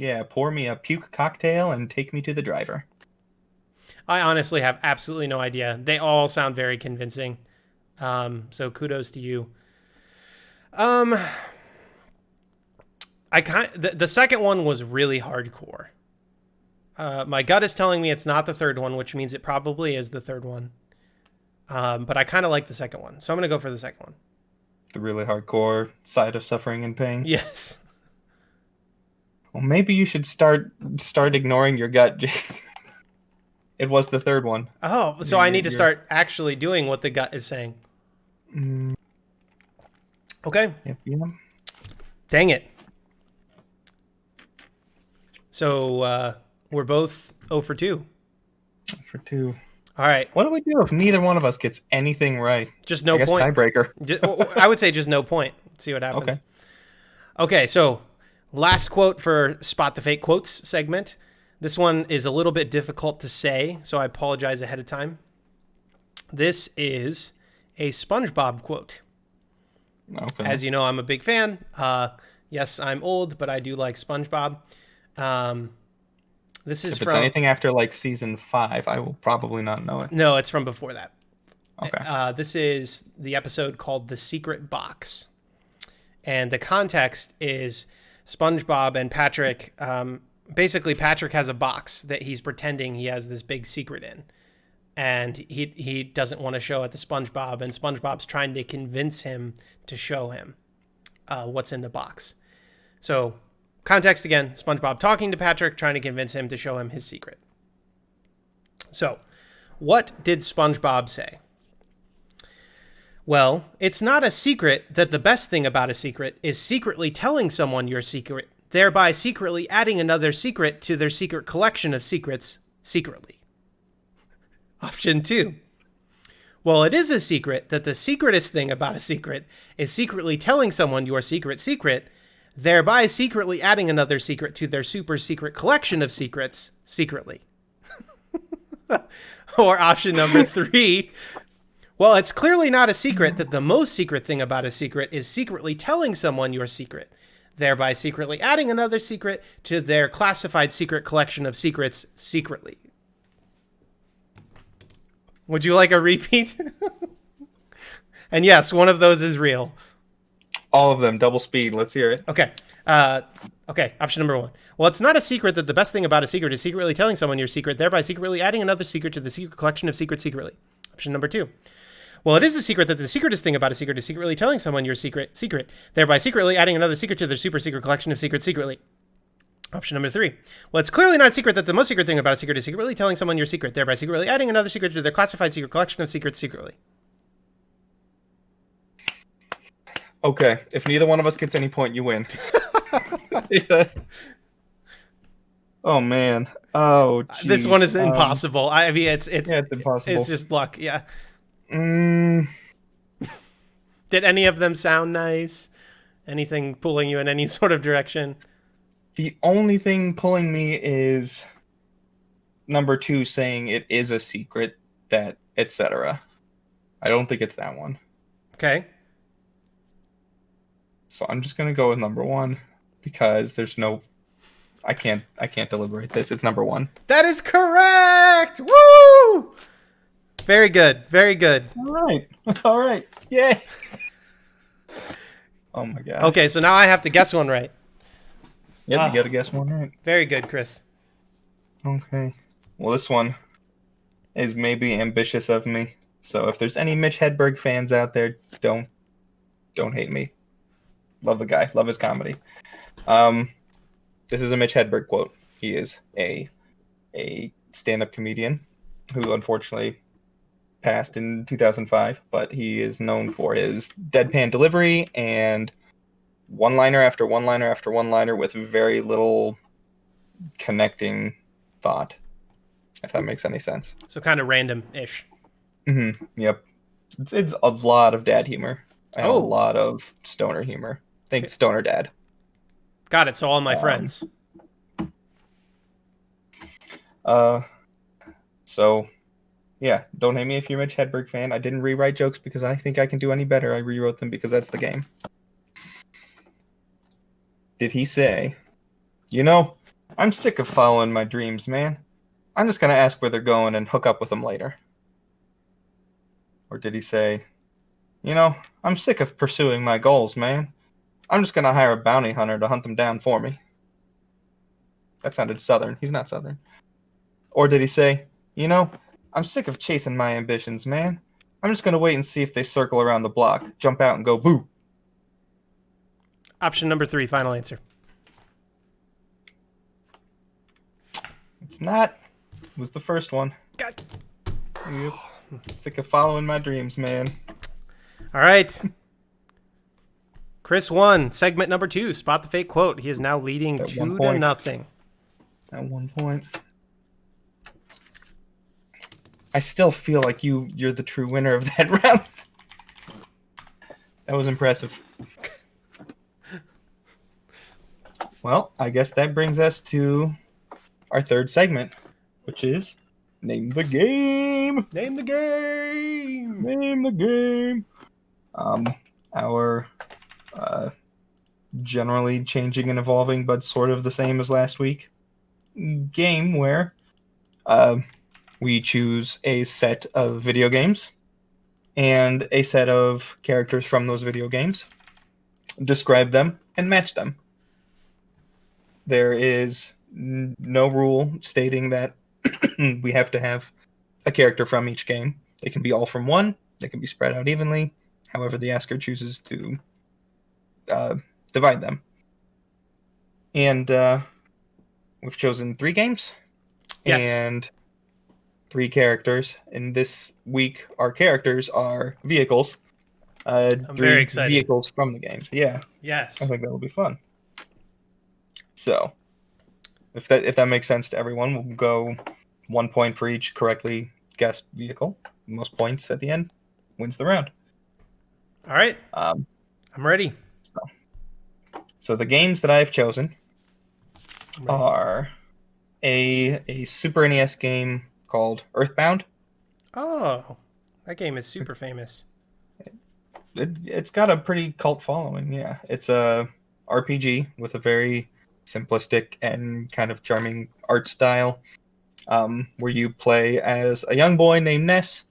Yeah, pour me a puke cocktail and take me to the driver. I honestly have absolutely no idea. They all sound very convincing. So kudos to you. The second one was really hardcore. My gut is telling me it's not the third one, which means it probably is the third one. But I kind of like the second one, so I'm gonna go for the second one. The really hardcore side of suffering and pain. Yes. Well, maybe you should start ignoring your gut, Jake. It was the third one. Oh, so I need to start actually doing what the gut is saying. Okay. Yeah. Dang it. So we're both 0 for 2. For 2. All right. What do we do if neither one of us gets anything right? Just no point. Tiebreaker. I would say just no point. See what happens. Okay, so last quote for Spot the Fake Quotes segment. This one is a little bit difficult to say, so I apologize ahead of time. This is a SpongeBob quote. Okay. As you know, I'm a big fan. Yes, I'm old, but I do like SpongeBob. This is if it's anything after like season 5, I will probably not know it. No, it's from before that. Okay. This is the episode called The Secret Box. And the context is SpongeBob and Patrick. Basically, Patrick has a box that he's pretending he has this big secret in. And he doesn't want to show it to SpongeBob. And SpongeBob's trying to convince him to show him what's in the box. So, context again, SpongeBob talking to Patrick, trying to convince him to show him his secret. So, what did SpongeBob say? Well, it's not a secret that the best thing about a secret is secretly telling someone your secret, thereby secretly adding another secret to their secret collection of secrets secretly. Option 2. Well, it is a secret that the secretest thing about a secret is secretly telling someone your secret, thereby secretly adding another secret to their super secret collection of secrets secretly. Or option number 3. Well, it's clearly not a secret that the most secret thing about a secret is secretly telling someone your secret, thereby secretly adding another secret to their classified secret collection of secrets secretly. Would you like a repeat? And yes, one of those is real. All of them, double speed. Let's hear it. Okay. Okay, option number 1. Well, it's not a secret that the best thing about a secret is secretly telling someone your secret, thereby secretly adding another secret to the secret collection of secrets secretly. Option number 2. Well, it is a secret that the secretest thing about a secret is secretly telling someone your secret, thereby secretly adding another secret to their super secret collection of secrets secretly. Option number 3. Well, it's clearly not a secret that the most secret thing about a secret is secretly telling someone your secret, thereby secretly adding another secret to their classified secret collection of secrets secretly. Okay, if neither one of us gets any point, you win. Yeah. Oh man. Oh, geez. This one is impossible. I mean, it's impossible. It's just luck. Yeah. Mm. Did any of them sound nice? Anything pulling you in any sort of direction? The only thing pulling me is number 2 saying it is a secret that etc. I don't think it's that one. Okay. So I'm just gonna go with number 1 because there's no. I can't deliberate this. It's number 1. That is correct. Woo! Very good. Very good. All right. Yay. Oh my god. Okay, so now I have to guess one right. Yep, you got to guess one right. Very good, Chris. Okay. Well, this one is maybe ambitious of me. So if there's any Mitch Hedberg fans out there, don't hate me. Love the guy. Love his comedy. This is a Mitch Hedberg quote. He is a stand-up comedian who unfortunately passed in 2005, but he is known for his deadpan delivery and one-liner after one-liner after one-liner with very little connecting thought, if that makes any sense. So kind of random-ish. Yep. It's a lot of dad humor and a Oh. lot of stoner humor. Think stoner dad. Got it. So all my friends. So yeah, don't hate me if you're a Mitch Hedberg fan. I didn't rewrite jokes because I think I can do any better. I rewrote them because that's the game. Did he say, "You know, I'm sick of following my dreams, man. I'm just gonna ask where they're going and hook up with them later"? Or did he say, "You know, I'm sick of pursuing my goals, man. I'm just gonna hire a bounty hunter to hunt them down for me"? That sounded southern. He's not southern. Or did he say, "You know, I'm sick of chasing my ambitions, man. I'm just gonna wait and see if they circle around the block, jump out and go boo"? Option number 3, final answer. It's not. It was the first one. God. Yep. Sick of following my dreams, man. All right. Chris won. Segment number 2, spot the fake quote. He is now leading At 2-0. At one point. I still feel like you're the true winner of that round. That was impressive. Well, I guess that brings us to our third segment, which is Name the Game. Name the game. Name the game. Our generally changing and evolving, but sort of the same as last week, game where we choose a set of video games and a set of characters from those video games, describe them, and match them. There is no rule stating that we have to have a character from each game. They can be all from one. They can be spread out evenly, however the asker chooses to divide them. And we've chosen 3 games. Yes. And 3 characters. And this week, our characters are vehicles. I'm 3 very excited. vehicles from the games. Yeah, Yes. I think that'll be fun. So, if that makes sense to everyone, we'll go 1 point for each correctly guessed vehicle. Most points at the end wins the round. All right. I'm ready. So the games that I've chosen are a Super NES game called Earthbound. Oh, that game is super famous. It's got a pretty cult following, yeah. It's a RPG with a very simplistic and kind of charming art style, where you play as a young boy named Ness,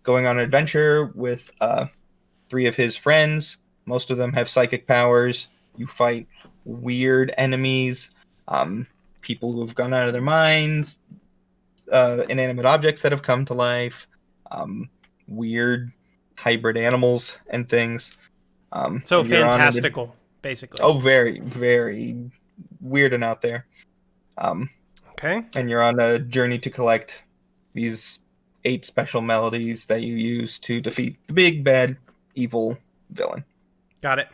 going on an adventure with 3 of his friends. Most of them have psychic powers. You fight weird enemies, people who have gone out of their minds, inanimate objects that have come to life, weird hybrid animals and things. So and you're fantastical, basically. Oh, very, very weird and out there. Okay. And you're on a journey to collect these 8 special melodies that you use to defeat the big, bad, evil villain. Got it.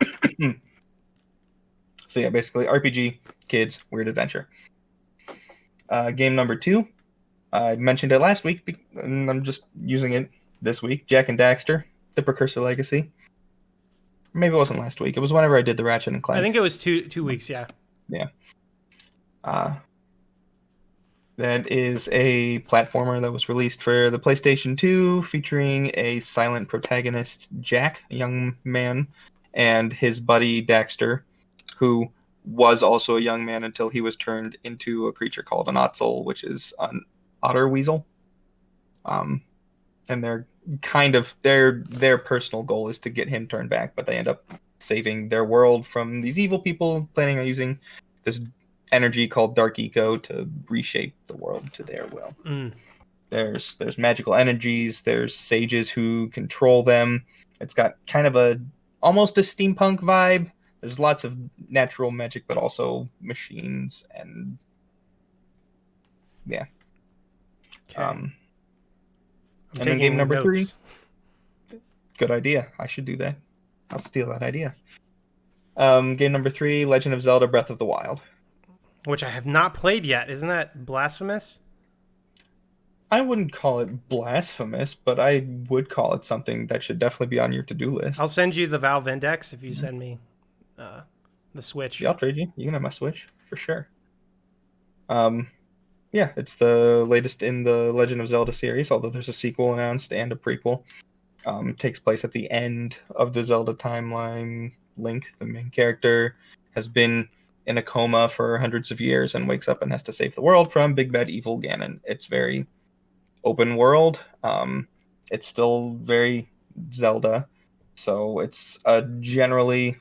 So yeah, basically RPG, kids, weird adventure. Game number 2, I mentioned it last week, and I'm just using it this week. Jak and Daxter, The Precursor Legacy. Maybe it wasn't last week. It was whenever I did the Ratchet and Clank. I think it was two weeks, yeah. Yeah. That is a platformer that was released for the PlayStation 2, featuring a silent protagonist, Jak, a young man, and his buddy Daxter, who was also a young man until he was turned into a creature called an Otzel, which is an otter weasel. And they're kind of their personal goal is to get him turned back, but they end up saving their world from these evil people planning on using this energy called Dark Eco to reshape the world to their will. There's magical energies. There's sages who control them. It's got kind of almost a steampunk vibe. There's lots of natural magic, but also machines and yeah. Okay. And then game number 3. Good idea. I should do that. I'll steal that idea. Game number 3, Legend of Zelda: Breath of the Wild. Which I have not played yet. Isn't that blasphemous? I wouldn't call it blasphemous, but I would call it something that should definitely be on your to-do list. I'll send you the Valve Index if you send me the Switch. Yeah, I'll trade you. You can have my Switch for sure. Yeah, it's the latest in the Legend of Zelda series, although there's a sequel announced and a prequel. Takes place at the end of the Zelda timeline. Link, the main character, has been in a coma for hundreds of years and wakes up and has to save the world from Big Bad Evil Ganon. It's very open world. It's still very Zelda, so it's a generally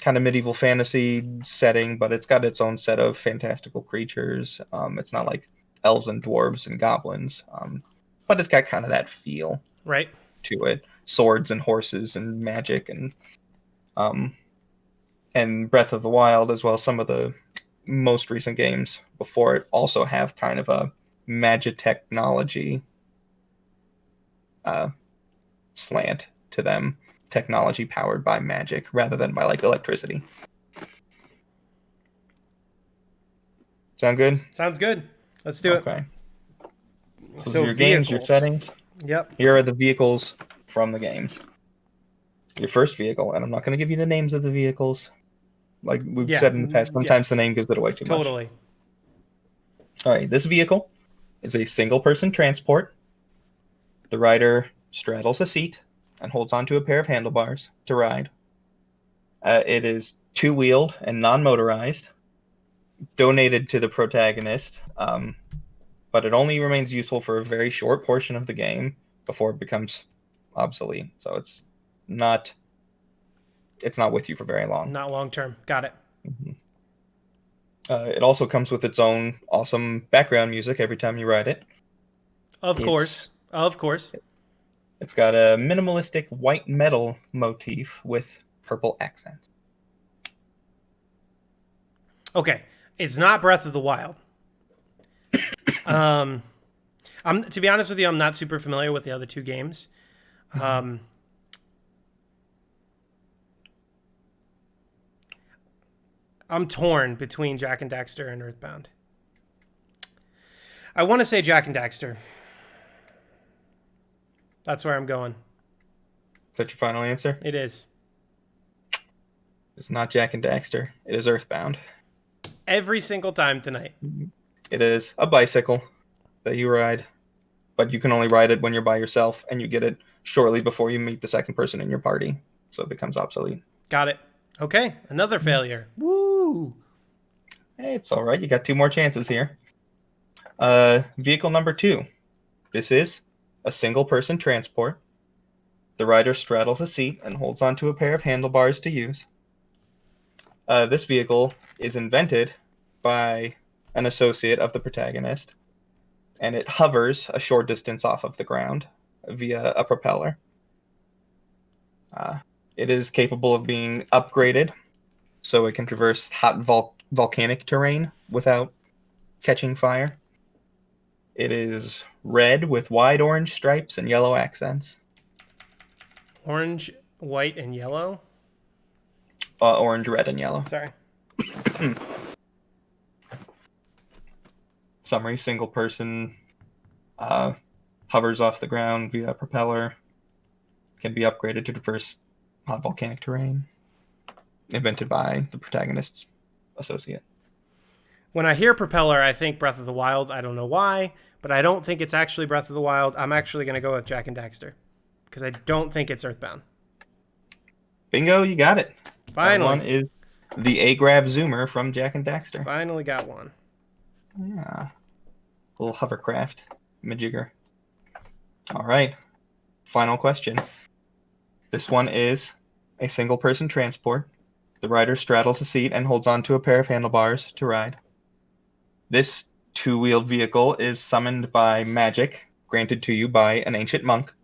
kind of medieval fantasy setting, but it's got its own set of fantastical creatures. It's not like elves and dwarves and goblins, but it's got kind of that feel right to it. Swords and horses and magic and Breath of the Wild, as well as some of the most recent games before it, also have kind of a magitechnology slant to them. Technology powered by magic rather than by like electricity. Sound good? Sounds good. Let's do it. Okay. So your games, your settings. Yep. Here are the vehicles from the games. Your first vehicle, and I'm not going to give you the names of the vehicles. Like we've said in the past, sometimes the name gives it away too much. Totally. All right, this vehicle is a single-person transport. The rider straddles a seat and holds onto a pair of handlebars to ride. It is two-wheeled and non-motorized, donated to the protagonist, but it only remains useful for a very short portion of the game before it becomes obsolete. So it's not with you for very long. Not long term. Got it. Mm-hmm. It also comes with its own awesome background music every time you ride it. Of course. It's got a minimalistic white metal motif with purple accents. Okay. It's not Breath of the Wild. To be honest with you, I'm not super familiar with the other two games. I'm torn between Jak and Daxter and Earthbound. I want to say Jak and Daxter. That's where I'm going. Is that your final answer? It is. It's not Jak and Daxter. It is Earthbound. Every single time tonight. It is a bicycle that you ride, but you can only ride it when you're by yourself, and you get it shortly before you meet the second person in your party, so it becomes obsolete. Got it. Okay, another failure. Woo! Hey, it's all right. You got two more chances here. Vehicle number 2. This is a single-person transport. The rider straddles a seat and holds onto a pair of handlebars to use. This vehicle is invented by an associate of the protagonist, and it hovers a short distance off of the ground via a propeller. It is capable of being upgraded, so it can traverse hot volcanic terrain without catching fire. It is red with wide orange stripes and yellow accents. Orange, white, and yellow? Orange, red, and yellow. Sorry. Summary: single person, hovers off the ground via a propeller, can be upgraded to traverse hot volcanic terrain. Invented by the protagonist's associate. When I hear propeller, I think Breath of the Wild. I don't know why, but I don't think it's actually Breath of the Wild. I'm actually going to go with Jak and Daxter because I don't think it's Earthbound. Bingo, you got it. Finally. That one is the A-Grav Zoomer from Jak and Daxter. Finally got one. Yeah. Little hovercraft majigger. All right. Final question. This one is a single-person transport. The rider straddles a seat and holds onto a pair of handlebars to ride. This two-wheeled vehicle is summoned by magic granted to you by an ancient monk.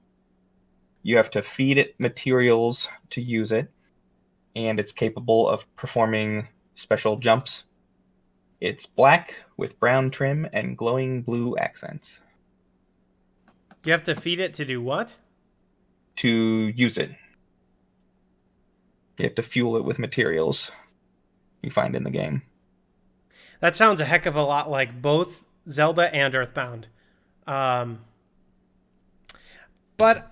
You have to feed it materials to use it, and it's capable of performing special jumps. It's black with brown trim and glowing blue accents. You have to feed it to do what? To use it, you have to fuel it with materials you find in the game. That sounds a heck of a lot like both Zelda and Earthbound. But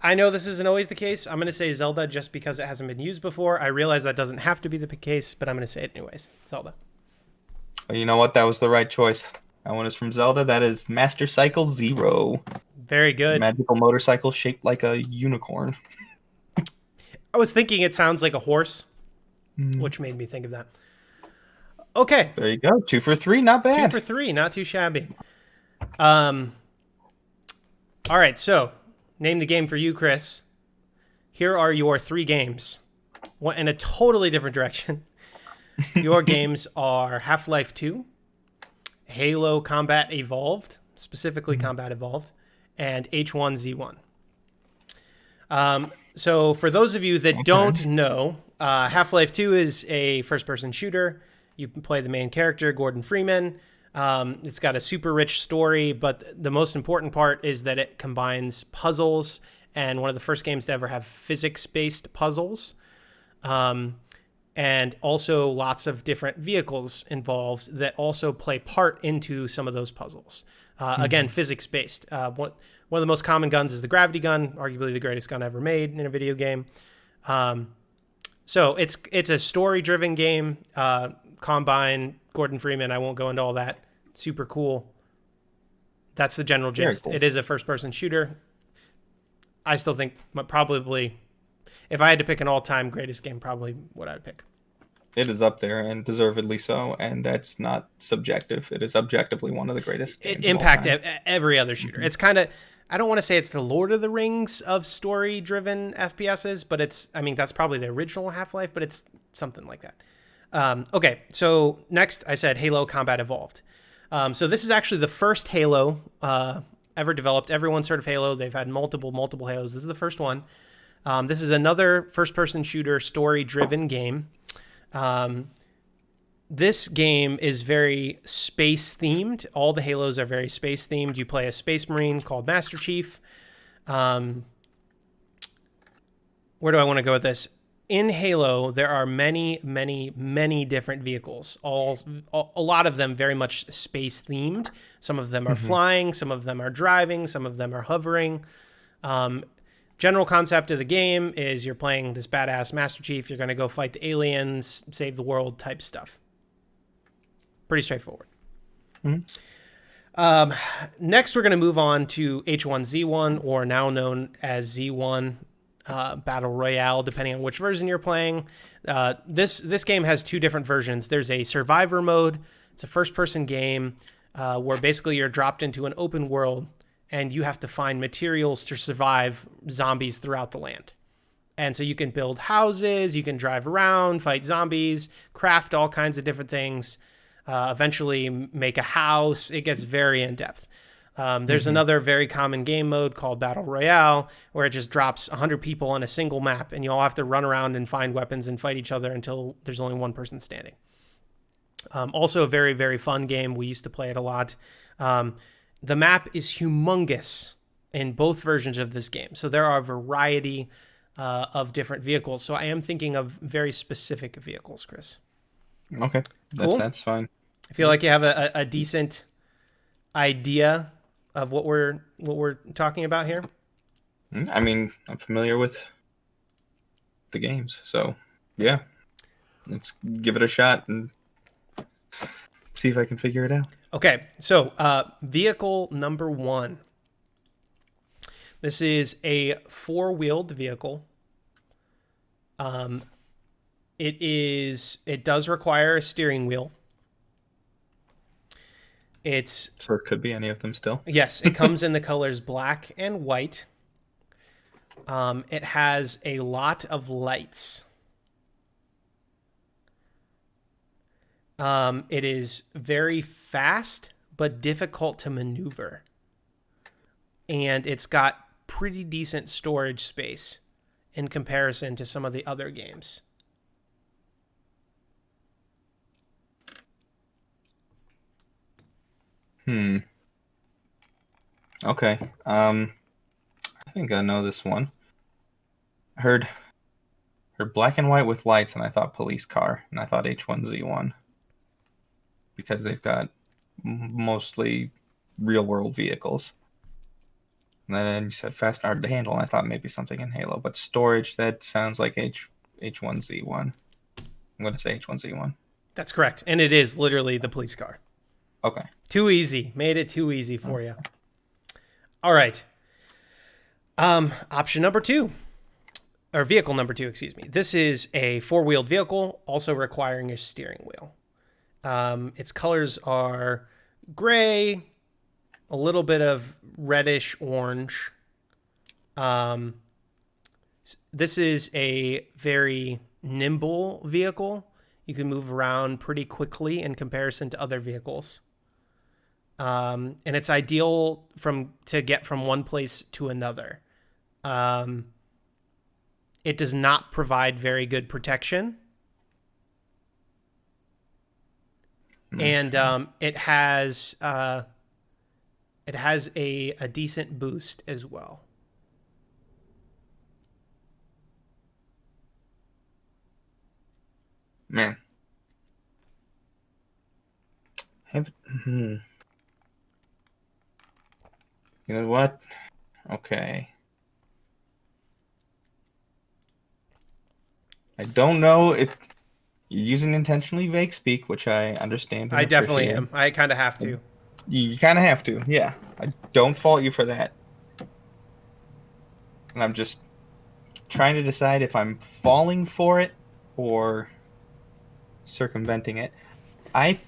I know this isn't always the case. I'm going to say Zelda just because it hasn't been used before. I realize that doesn't have to be the case, but I'm going to say it anyways. Zelda. You know what? That was the right choice. That one is from Zelda. That is Master Cycle Zero. Very good. Magical motorcycle shaped like a unicorn. I was thinking it sounds like a horse, which made me think of that. Okay. There you go. 2 for 3. Not bad. 2 for 3. Not too shabby. All right. So name the game for you, Chris. Here are your 3 games. Went in a totally different direction. Your games are Half-Life 2, Halo Combat Evolved, specifically Combat Evolved, and H1Z1. So for those of you that don't know, Half-Life 2 is a first-person shooter. You play the main character, Gordon Freeman. It's got a super rich story, but the most important part is that it combines puzzles, and one of the first games to ever have physics-based puzzles. And also lots of different vehicles involved that also play part into some of those puzzles. Again, physics-based. One of the most common guns is the gravity gun, arguably the greatest gun ever made in a video game. So it's a story-driven game. Combine Gordon Freeman. I won't go into all that. Super cool. That's the general gist. Cool. It is a first-person shooter. I still think probably, if I had to pick an all-time greatest game, probably what I would pick. It is up there, and deservedly so, and that's not subjective. It is objectively one of the greatest games. It impacted every other shooter. It's kind of, I don't want to say it's the Lord of the Rings of story-driven FPSs, but that's probably the original Half-Life, but it's something like that. Okay, so next I said Halo Combat Evolved. So this is actually the first Halo ever developed. Everyone's heard of Halo. They've had multiple Halos. This is the first one. This is another first-person shooter, story-driven game. This game is very space-themed. All the Halos are very space-themed. You play a Space Marine called Master Chief. Where do I want to go with this? In Halo, there are many, many, many different vehicles. A lot of them very much space-themed. Some of them are flying. Some of them are driving. Some of them are hovering. General concept of the game is you're playing this badass Master Chief. You're going to go fight the aliens, save the world type stuff. Pretty straightforward. Next, we're going to move on to H1Z1, or now known as Z1 Battle Royale, depending on which version you're playing. This game has 2 different versions. There's a survivor mode. It's a first-person game where basically you're dropped into an open world, and you have to find materials to survive zombies throughout the land. And so you can build houses, you can drive around, fight zombies, craft all kinds of different things, eventually make a house. It gets very in-depth. There's another very common game mode called Battle Royale, where it just drops 100 people on a single map, and you all have to run around and find weapons and fight each other until there's only one person standing. Also a very, very fun game. We used to play it a lot. The map is humongous in both versions of this game. So there are a variety of different vehicles. So I am thinking of very specific vehicles, Chris. Okay. Cool. That's fine. I feel like you have a decent idea of what we're talking about here. I mean, I'm familiar with the games. So, yeah. Let's give it a shot and see if I can figure it out. Okay, so vehicle number 1. This is a 4-wheeled vehicle. It does require a steering wheel. So it could be any of them still. Yes, it comes in the colors black and white. It has a lot of lights. It is very fast, but difficult to maneuver. And it's got pretty decent storage space in comparison to some of the other games. Okay. I think I know this one. I heard black and white with lights, and I thought police car, and I thought H1Z1 because they've got mostly real world vehicles. And then you said fast and hard to handle, and I thought maybe something in Halo, but storage, that sounds like H1Z1. I'm going to say H1Z1. That's correct. And it is literally the police car. Okay. Too easy. Made it too easy for you. All right. Option number 2. Or vehicle number 2, excuse me. This is a 4-wheeled vehicle, also requiring a steering wheel. Its colors are gray, a little bit of reddish orange. This is a very nimble vehicle. You can move around pretty quickly in comparison to other vehicles. And it's ideal to get from one place to another. It does not provide very good protection. And it has a decent boost as well. Man. You know what? Okay. I don't know if you're using intentionally vague speak, which I understand. I definitely am. I kind of have to. You kind of have to, yeah. I don't fault you for that. And I'm just trying to decide if I'm falling for it or circumventing it. I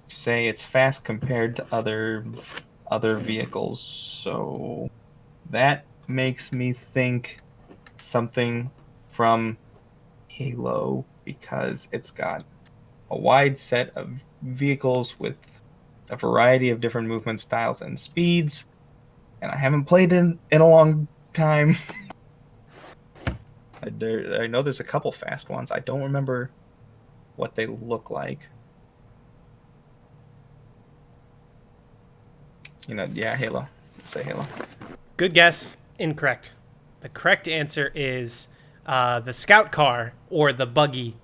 say it's fast compared to other vehicles, so that makes me think something from Halo, because it's got a wide set of vehicles with a variety of different movement styles and speeds, and I haven't played in a long time. I know there's a couple fast ones. I don't remember what they look like. Yeah, Halo. Let's say Halo. Good guess. Incorrect. The correct answer is the scout car or the buggy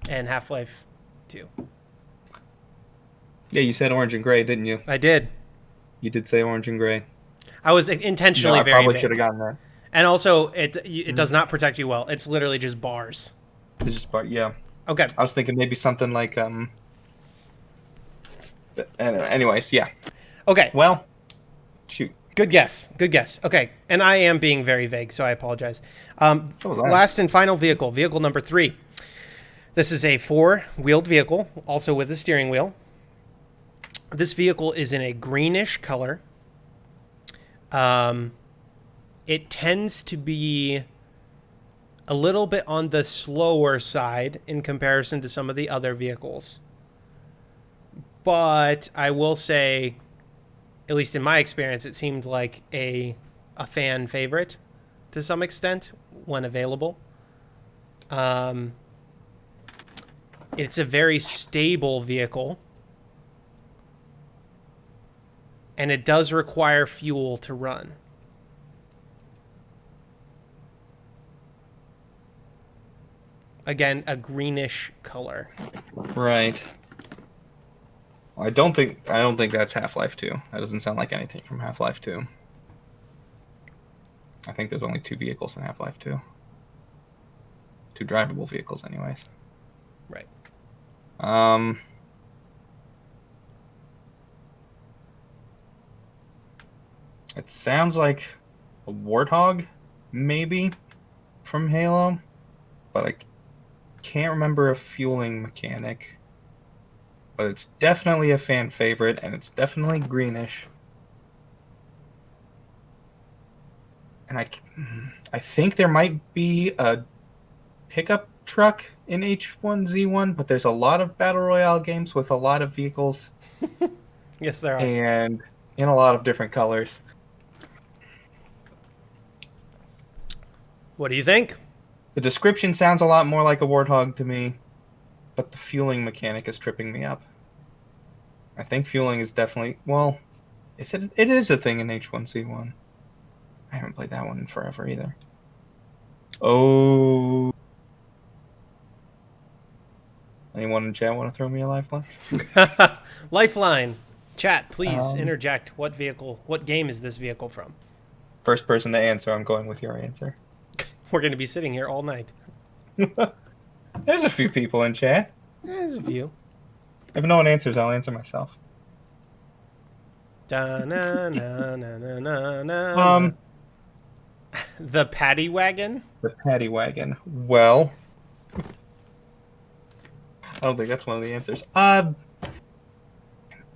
in Half-Life 2. Yeah, you said orange and gray, didn't you? I did. You did say orange and gray. I was intentionally very I probably vague. should have gotten that. And also, it does not protect you well. It's literally just bars. It's just yeah. Okay. I was thinking maybe something like Anyways, yeah. Okay. Well, shoot. Good guess. Good guess. Okay. And I am being very vague, so I apologize. So was I. Last and final vehicle, vehicle number 3. This is a 4-wheeled vehicle, also with a steering wheel. This vehicle is in a greenish color. It tends to be a little bit on the slower side in comparison to some of the other vehicles. But I will say, at least in my experience, it seemed like a fan favorite to some extent when available. It's a very stable vehicle, and it does require fuel to run. Again, a greenish color. Right. I don't think that's Half-Life 2. That doesn't sound like anything from Half-Life 2. I think there's only 2 vehicles in Half-Life 2. 2 drivable vehicles, anyways. Right. It sounds like a Warthog, maybe, from Halo, but I can't remember a fueling mechanic. But it's definitely a fan favorite, and it's definitely greenish. And I think there might be a pickup truck in H1Z1, but there's a lot of battle royale games with a lot of vehicles Yes, there are. and in a lot of different colors. What do you think? The description sounds a lot more like a Warthog to me, but the fueling mechanic is tripping me up. I think fueling is definitely, well, it is a thing in H1Z1. I haven't played that one in forever either. Oh. Anyone in chat want to throw me a lifeline? Lifeline. Chat, please Um, interject. What game is this vehicle from? First person to answer, I'm going with your answer. We're going to be sitting here all night. There's a few people in chat. There's a few. If no one answers, I'll answer myself. Da, na, na, na, na, na, na. The paddy wagon? The paddy wagon. Well, I don't think that's one of the answers. I'm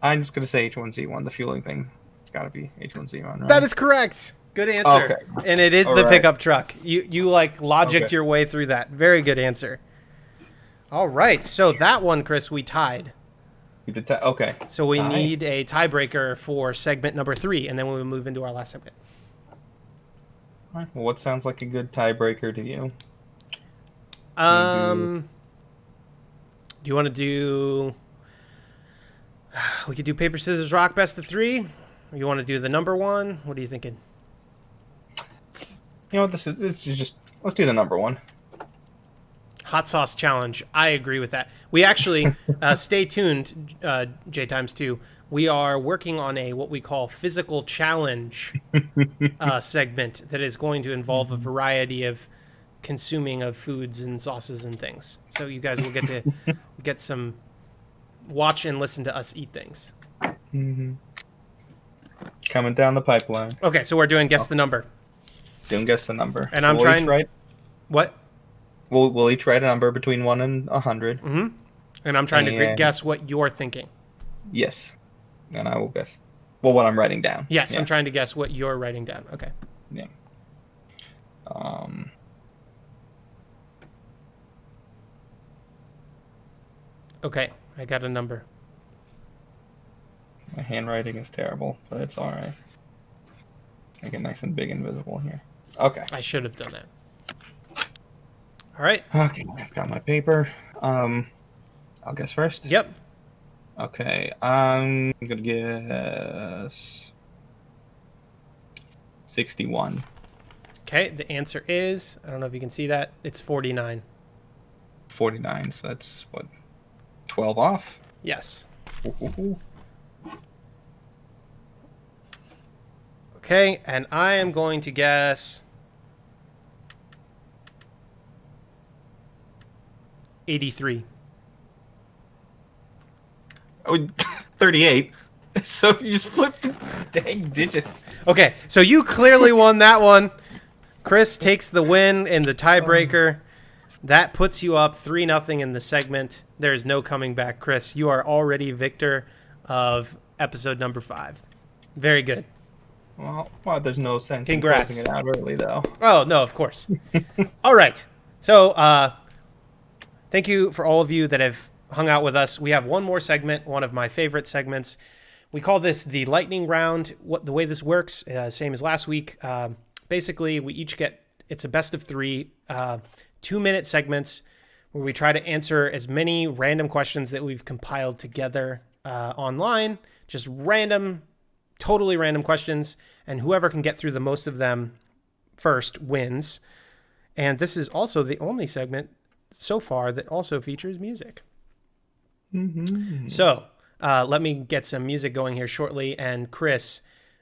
just gonna say H1Z1. The fueling thing. It's got to be H1Z1, right? That is correct. Good answer. Okay. And it is All the right. pickup truck. You like logicked Okay. your way through that. Very good answer. All right. So that one, Chris, we tied. You did okay. So we Tie. need a tiebreaker for segment number 3, and then we will move into our last segment. All right. Well, what sounds like a good tiebreaker to you? Do you want to do? We could do paper scissors rock best of 3. Or you want to do the number 1? What are you thinking? You know what? This is just. Let's do the number 1. Hot sauce challenge. I agree with that. We actually stay tuned, J times 2. We are working on what we call physical challenge segment that is going to involve a variety of consuming of foods and sauces and things. So you guys will get to get some watch and listen to us eat things. Mm-hmm. Coming down the pipeline. Okay, so we're doing guess the number. Don't guess the number. And so I'm we'll trying. Each write, What? we'll each write a number between 1 and 100. Mm-hmm. And I'm trying to And- guess what you're thinking. Yes. And I will guess. Well, what I'm writing down. Yes, Yeah. I'm trying to guess what you're writing down. Okay. Yeah. Okay, I got a number. My handwriting is terrible, but it's all right. Make it nice and big and visible here. Okay. I should have done that. All right. Okay, I've got my paper. I'll guess first. Yep. Okay, I'm gonna guess 61. Okay, the answer is, I don't know if you can see that, it's 49. 49, so that's what, 12 off? Yes. Ooh. Okay, and I am going to guess 83. Oh, 38. So you just flipped dang digits. Okay, so you clearly won that one. Chris takes the win in the tiebreaker. That puts you up 3-0 in the segment. There is no coming back, Chris. You are already victor of episode number 5. Very good. Well, there's no sense Congrats. in closing it out early, though. Oh, no, of course. All right. So thank you for all of you that have hung out with us. We have one more segment, one of my favorite segments. We call this the lightning round. The way this works, same as last week. Basically, we each get, it's a best of 3 2-minute segments where we try to answer as many random questions that we've compiled together online. Just random, totally random questions. And whoever can get through the most of them first wins. And this is also the only segment so far that also features music. Mm-hmm. So let me get some music going here shortly. And Chris,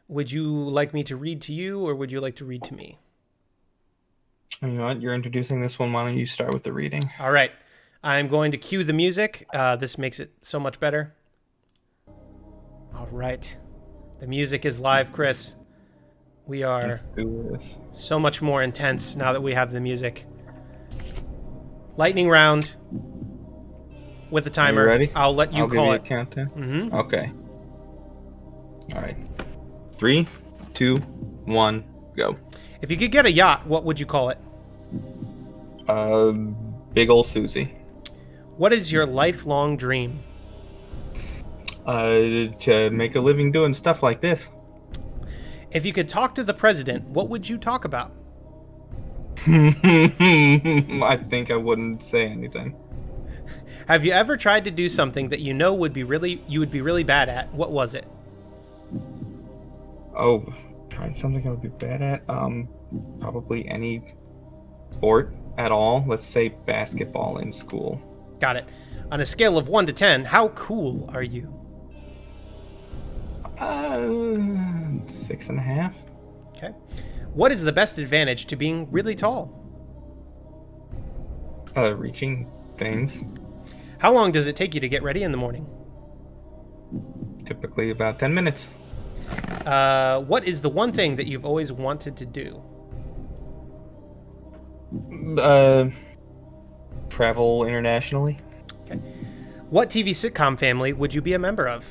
would you like me to read to you or would you like to read to me? You know what? You're introducing this one. Why don't you start with the reading? All right. I'm going to cue the music. This makes it so much better. All right. The music is live, Chris. We are Let's do this. so much more intense now that we have the music. Lightning round with a timer. Are you ready? I'll let you I'll call give it. you a countdown. Mm-hmm. Okay. All right. 3, 2, 1, go. If you could get a yacht, what would you call it? Big ol' Susie. What is your lifelong dream? To make a living doing stuff like this. If you could talk to the president, what would you talk about? I think I wouldn't say anything. Have you ever tried to do something that you know would be really bad at? What was it? Oh, trying something I would be bad at? Probably any sport at all. Let's say basketball in school. Got it. On a scale of 1 to 10, how cool are you? 6.5. Okay. What is the best advantage to being really tall? Reaching things. How long does it take you to get ready in the morning? Typically about 10 minutes. What is the one thing that you've always wanted to do? Travel internationally. Okay. What TV sitcom family would you be a member of?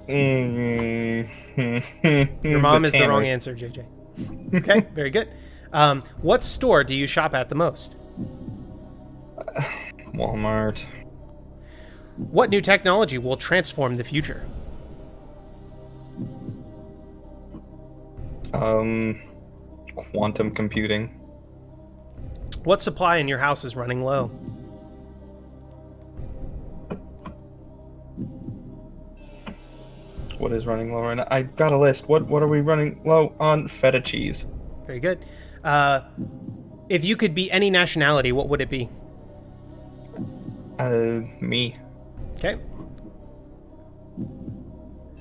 Your Your mom is the wrong answer, JJ. Okay, very good. What store do you shop at the most? Walmart. What new technology will transform the future? Quantum computing. What supply in your house is running low? What is running low right now? I got a list. What are we running low on? Feta cheese. Very good. If you could be any nationality, what would it be? Me. Okay.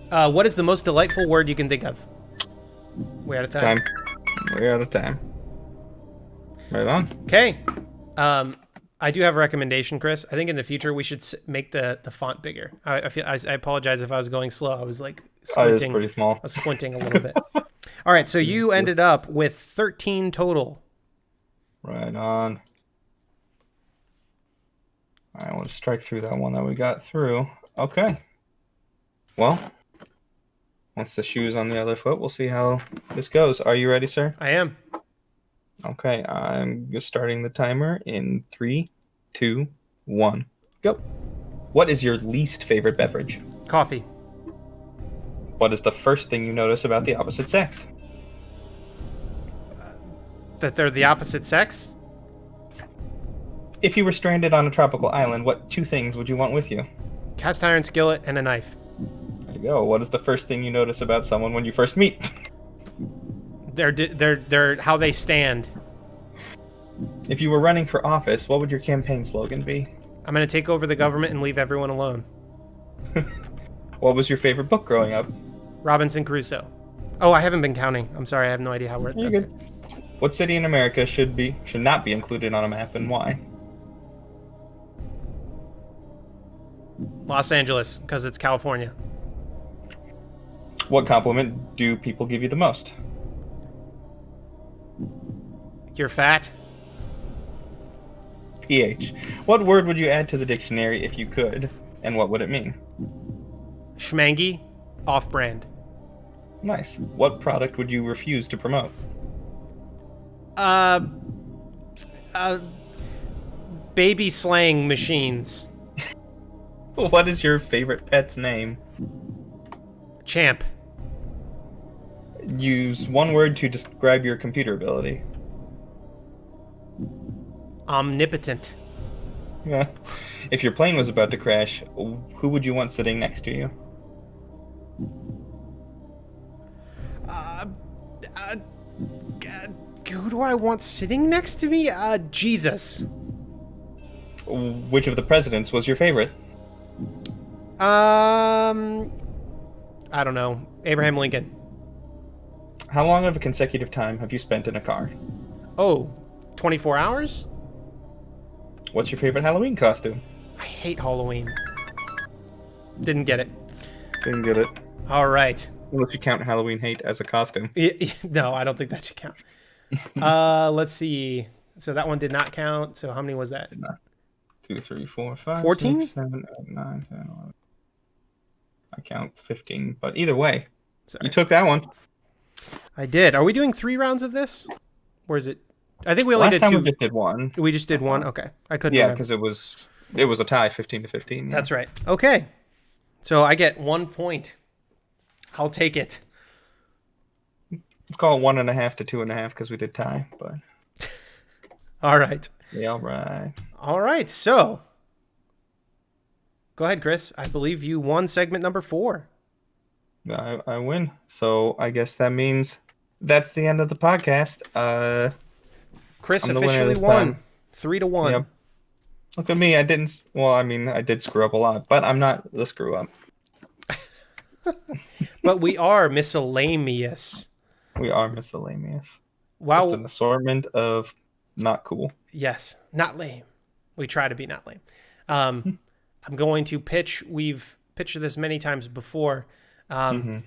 What is the most delightful word you can think of? We're out of time. We're out of time. Right on. Okay. I do have a recommendation, Chris. I think in the future we should make the font bigger. I apologize if I was going slow. I was like squinting. It's pretty small. I was squinting a little bit. All right, so you ended up with 13 total. Right on. All right, we'll just strike through that one that we got through. Okay. Well, once the shoe's on the other foot, we'll see how this goes. Are you ready, sir? I am. Okay, I'm just starting the timer in 3, 2, 1, go. What is your least favorite beverage? Coffee. What is the first thing you notice about the opposite sex? That they're the opposite sex? If you were stranded on a tropical island, what 2 things would you want with you? Cast iron skillet and a knife. There you go. What is the first thing you notice about someone when you first meet? They're how they stand. If you were running for office, what would your campaign slogan be? I'm gonna take over the government and leave everyone alone. What was your favorite book growing up? Robinson Crusoe. Oh, I haven't been counting. I'm sorry, I have no idea how that's good. What city in America should not be included on a map, and why? Los Angeles, because it's California. What compliment do people give you the most? You're fat. PH. What word would you add to the dictionary if you could, and what would it mean? Schmangy, off-brand. Nice. What product would you refuse to promote? Baby slaying machines. What is your favorite pet's name? Champ. Use one word to describe your computer ability. Omnipotent. Yeah. If your plane was about to crash, who would you want sitting next to you? Who do I want sitting next to me? Jesus. Which of the presidents was your favorite? I don't know. Abraham Lincoln. How long of a consecutive time have you spent in a car? Oh, 24 hours? What's your favorite Halloween costume? I hate Halloween. Didn't get it. Didn't get it. All right. Unless you count Halloween hate as a costume. No, I don't think that should count. Let's see. So that one did not count. So how many was that? 2, 3, 4, 5, 14? 6, 7, 8, 9, 10, 11. I count 15, but either way, Sorry. you took that one. I did. Are we doing 3 rounds of this? Or is it? I think we only Last did time two. we just did one. We just did one. Okay, I couldn't Yeah, remember. because it was a tie, 15-15. Yeah. That's right. Okay, so I get 1 point. I'll take it. Let's call it 1.5 to 2.5 because we did tie. But All right. yeah, all right. All right. So go ahead, Chris. I believe you won segment number 4. I win. So I guess that means that's the end of the podcast. Chris I'm the winner officially this won time. 3-1. Yep. Look at me. I didn't. Well, I mean, I did screw up a lot, but I'm not the screw up. But we are miscellaneous. We are miscellaneous. Wow. Just an assortment of not cool. Yes, not lame. We try to be not lame. I'm going to pitch. We've pitched this many times before.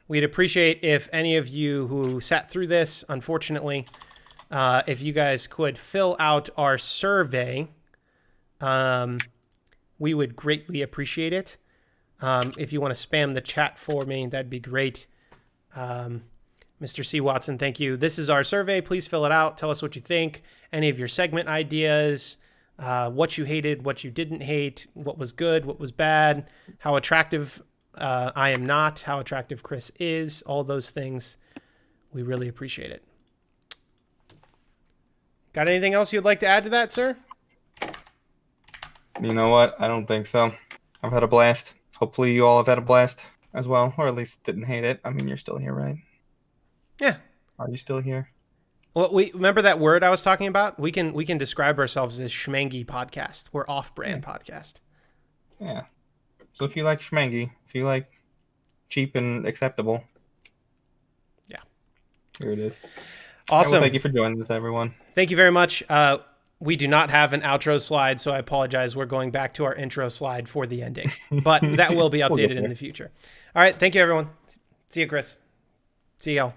We'd appreciate if any of you who sat through this, unfortunately, if you guys could fill out our survey. We would greatly appreciate it. If you want to spam the chat for me, that'd be great. Mr. C. Watson, thank you. This is our survey. Please fill it out. Tell us what you think. Any of your segment ideas, what you hated, what you didn't hate, what was good, what was bad, how attractive I am not, how attractive Chris is, all those things. We really appreciate it. Got anything else you'd like to add to that, sir? You know what? I don't think so. I've had a blast. Hopefully you all have had a blast as well, or at least didn't hate it. I mean, you're still here, right? Yeah. Are you still here? Well, we remember that word I was talking about? We can describe ourselves as schmangy podcast. We're off-brand podcast. Yeah. So if you like schmangy, if you like cheap and acceptable, yeah, here it is. Awesome. Well, thank you for joining us, everyone. Thank you very much. We do not have an outro slide, so I apologize. We're going back to our intro slide for the ending, but that will be updated in the future. All right. Thank you, everyone. See you, Chris. See y'all.